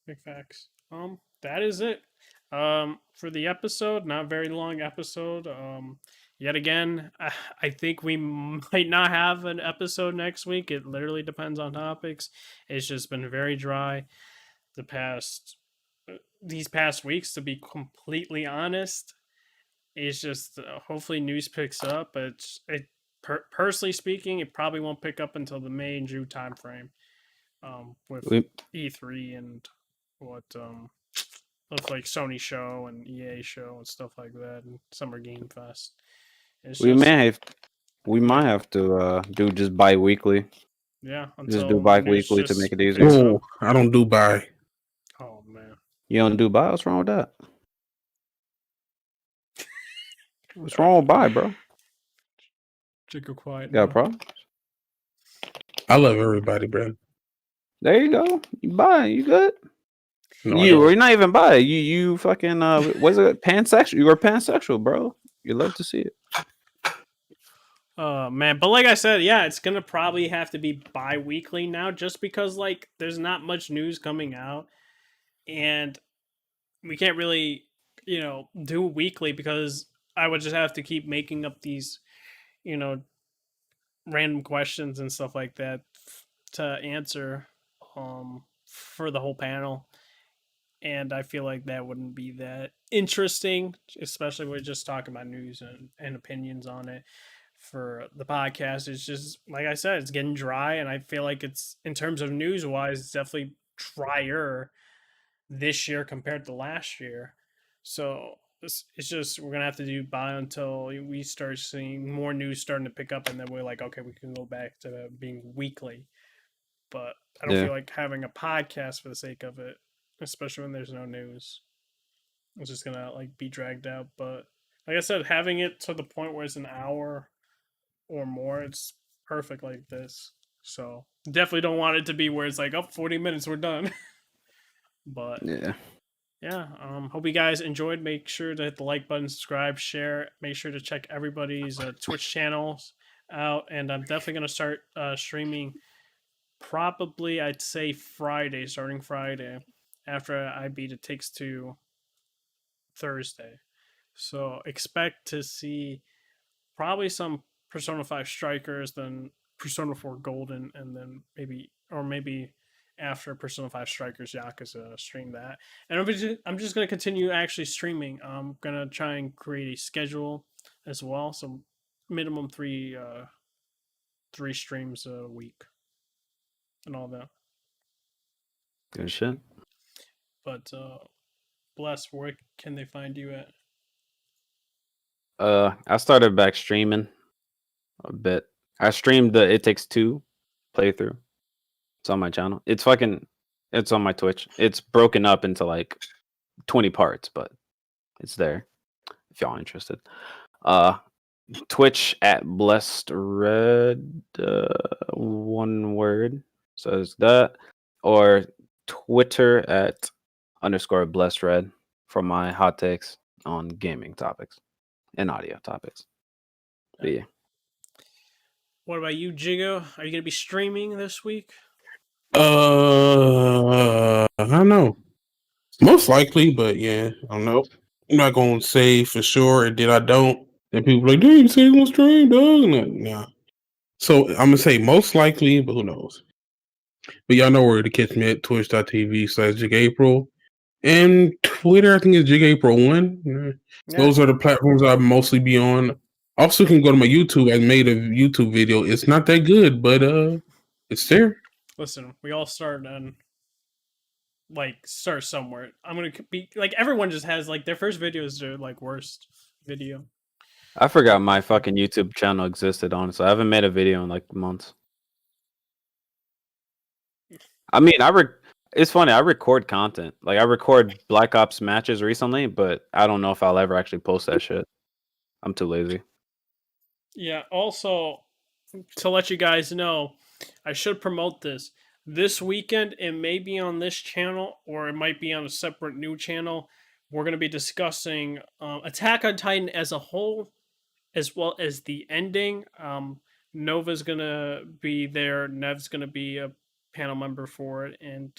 Big facts. That is it. For the episode, not very long episode. Yet again, I think we might not have an episode next week. It literally depends on topics. It's just been very dry these past weeks, to be completely honest. It's just hopefully news picks up, but personally speaking, it probably won't pick up until the May and June timeframe. With We E3 and what with like Sony show and EA show and stuff like that, and Summer Game Fest. It's we just may have we might have to do just bi-weekly. yeah, Just do until news bi-weekly to just make it easier. picks Oh, up. I don't do buy. Oh man, You don't do bi? What's wrong with that? What's wrong with bi, bro? Chico quiet You got a now. problem? I love everybody, bro. There you go. You buy. You good? No, I You're don't. not even bi. You fucking was it pansexual? You were pansexual, bro. You love to see it. Man, but like I said, yeah, it's gonna probably have to be bi-weekly now, just because like there's not much news coming out, and we can't really, do weekly because I would just have to keep making up these, you know, random questions and stuff like that to answer for the whole panel. And I feel like that wouldn't be that interesting, especially we're just talking about news and opinions on it for the podcast. It's just like I said, it's getting dry, and I feel like it's, in terms of news wise, it's definitely drier this year compared to last year. So it's just we're gonna have to do by until we start seeing more news starting to pick up, and then we're like, okay, we can go back to being weekly. But I don't Yeah. feel like having a podcast for the sake of it, especially when there's no news. It's just gonna like be dragged out. But like I said, having it to the point where it's an hour or more, it's perfect like this. So definitely don't want it to be where it's like, oh, 40 minutes, we're done. But Yeah. yeah, hope you guys enjoyed. Make sure to hit the like button, subscribe, share. Make sure to check everybody's Twitch channels out, and I'm definitely gonna start streaming. Probably, I'd say Friday, starting Friday, after I beat It Takes Two Thursday. So expect to see probably some Persona 5 Strikers, then Persona 4 Golden, and then maybe after Persona 5 Strikers Yakuza, stream that. And I'm just going to continue actually streaming. I'm going to try and create a schedule as well. So minimum three streams a week and all that. Good shit. But Bless, where can they find you at? I started back streaming a bit. I streamed the It Takes Two playthrough. It's on my channel. It's on my Twitch. It's broken up into like 20 parts, but it's there if y'all interested. Twitch at Blessed Red, one word says that, or Twitter at _Blessed Red for my hot takes on gaming topics and audio topics. But yeah. What about you, Jigo? Are you gonna be streaming this week? I don't know. Most likely, but yeah, I don't know. I'm not gonna say for sure. And then I don't. Then people like, dude, you say you gonna stream, dog? Nah. So I'm gonna say most likely, but who knows? But y'all know where to catch me at twitch.tv/JigApril. And Twitter, I think is JigApril1. Yeah. Those are the platforms I mostly be on. Also can go to my YouTube. I made a YouTube video. It's not that good, but it's there. Listen, we all start and start somewhere. I'm gonna be like everyone just has like their first video is their like worst video. I forgot my fucking YouTube channel existed, honestly. I haven't made a video in like months. I mean, it's funny, I record content. Like I record Black Ops matches recently, but I don't know if I'll ever actually post that shit. I'm too lazy. Yeah, also to let you guys know, I should promote this. This weekend, it may be on this channel or it might be on a separate new channel. We're going to be discussing Attack on Titan as a whole, as well as the ending. Nova's going to be there. Nev's going to be a panel member for it, and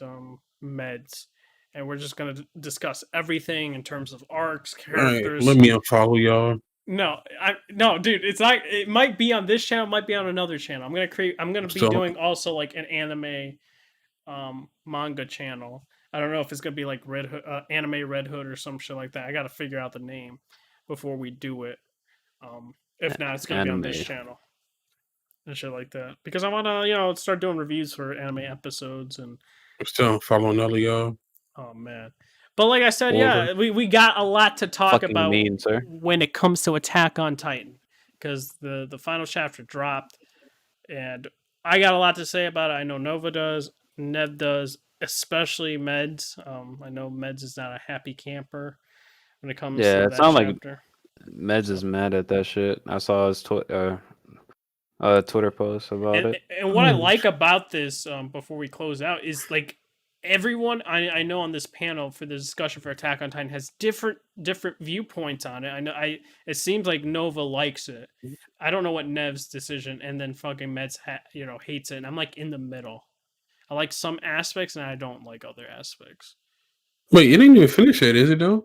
Meds. And we're just going to discuss everything in terms of arcs, characters. All right, let me unfollow y'all. No, dude. It's not. It might be on this channel. Might be on another channel. I'm gonna be doing also like an anime, manga channel. I don't know if it's gonna be like Red Hood, anime Red Hood or some shit like that. I gotta figure out the name before we do it. If not, it's gonna be on this channel and shit like that because I wanna start doing reviews for anime episodes and. I'm still following all of y'all. Oh man. But like I said, yeah, we got a lot to talk about when it comes to Attack on Titan, because the final chapter dropped, and I got a lot to say about it. I know Nova does, Nev does, especially Meds. I know Meds is not a happy camper when it comes to that chapter. Like Meds is mad at that shit. I saw his Twitter post about it. And what I like about this, before we close out, is like. Everyone I know on this panel for the discussion for Attack on Titan has different viewpoints on it. I know it seems like Nova likes it. I don't know what Nev's decision, and then fucking Meds hates it. And I'm like in the middle. I like some aspects and I don't like other aspects. Wait, it ain't even finished yet, is it though?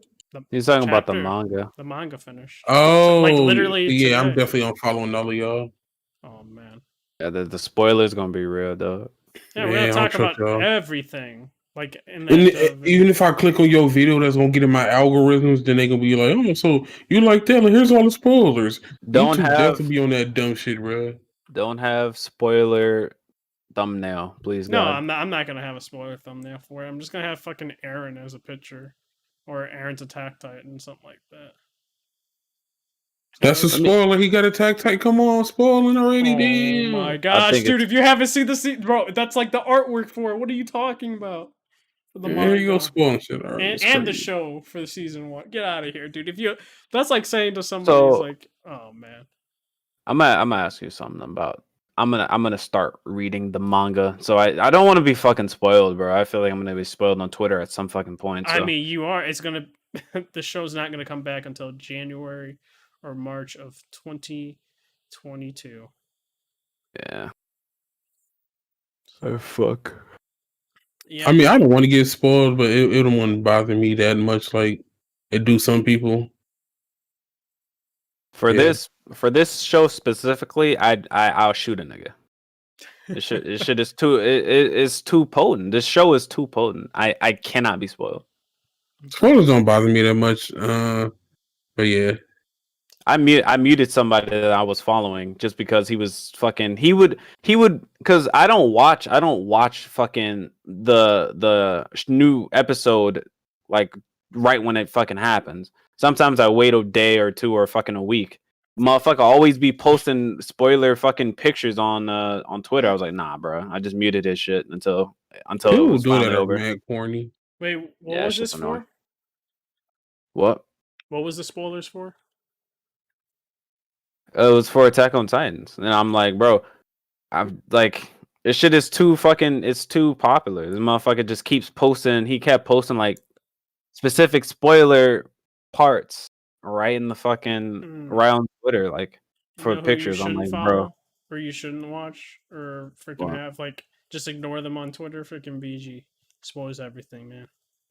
He's talking about the manga. The manga finished. Oh, like literally. Yeah, today. I'm definitely unfollowing all of y'all. Oh man. Yeah, the spoilers gonna be real though. Yeah, we're gonna talk about everything. Like even if I click on your video, that's gonna get in my algorithms. Then they gonna be like, "Oh, so you like that? Here's all the spoilers." Don't have to be on that dumb shit, bro. Don't have spoiler thumbnail, please. No, God. I'm not gonna have a spoiler thumbnail for it. I'm just gonna have fucking Aaron as a picture, or Aaron's Attack Titan, something like that. That's a spoiler. He got Attack Titan. Come on, spoiling already. Oh my gosh, dude! If you haven't seen the scene, bro, that's like the artwork for it. What are you talking about? There you go, spoiling shit. Right, and the show for the season 1. Get out of here, dude! That's like saying to somebody who's like, "Oh man." I'm gonna ask you something about. I'm gonna start reading the manga, so I don't want to be fucking spoiled, bro. I feel like I'm gonna be spoiled on Twitter at some fucking point. So. I mean, you are. It's gonna. The show's not gonna come back until January or March of 2022. Yeah. Oh fuck. Yeah. I mean, I don't want to get spoiled, but it don't want to bother me that much like it do some people. For this show specifically, I'll shoot a nigga. This shit is too it's too potent. This show is too potent. I cannot be spoiled. Spoilers don't bother me that much. But yeah. I muted somebody that I was following just because he was fucking. He would because I don't watch fucking the new episode like right when it fucking happens. Sometimes I wait a day or two or fucking a week. Motherfucker always be posting spoiler fucking pictures on Twitter. I was like, nah, bro. I just muted his shit until it People was do that finally are over. mad corny. Wait, what Yeah, was shit's this annoying. for? What? What was the spoilers for? It was for Attack on Titans, and I'm like, bro, I'm like, this shit is too fucking. It's too popular. This motherfucker just keeps posting. He kept posting like specific spoiler parts right in the fucking right on Twitter, like You for know who you pictures. I'm shouldn't like, bro, follow, or you shouldn't watch, or freaking what? have like just ignore them on Twitter. Freaking BG spoils everything, man.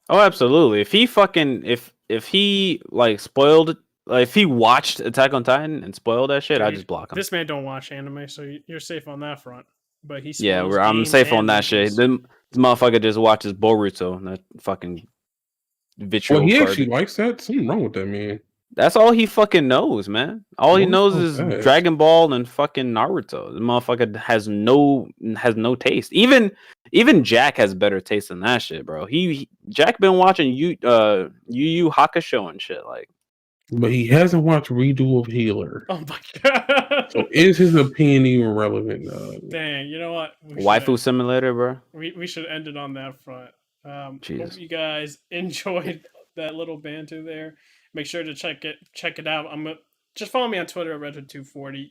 Oh, absolutely. If he fucking if he like spoiled, like if he watched Attack on Titan and spoiled that shit, I Dude, just block him. this man don't watch anime, so you're safe on that front. But he Yeah, spoils I'm games safe on and that shit. movies. This motherfucker just watches Boruto and that fucking Well, vitriol he garbage. actually likes that. Something wrong with that man. That's all he fucking knows, man. All he knows Boruto's is ass. Dragon Ball and fucking Naruto. The motherfucker has no taste. Even Jack has better taste than that shit, bro. Jack been watching Yu Yu Hakusho and shit. Like, But he hasn't watched Redo of Healer. Oh my god! So is his opinion even relevant? Dang, you know what? Waifu Simulator, bro. We should end it on that front. Hope Jesus. you guys enjoyed that little banter there. Make sure to check it out. Just follow me on Twitter at Redhood240.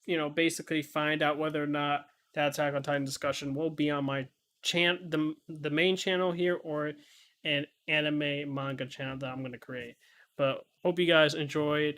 You'll basically find out whether or not that Attack on Titan discussion will be on my the main channel here, or an anime manga channel that I'm gonna create. But hope you guys enjoyed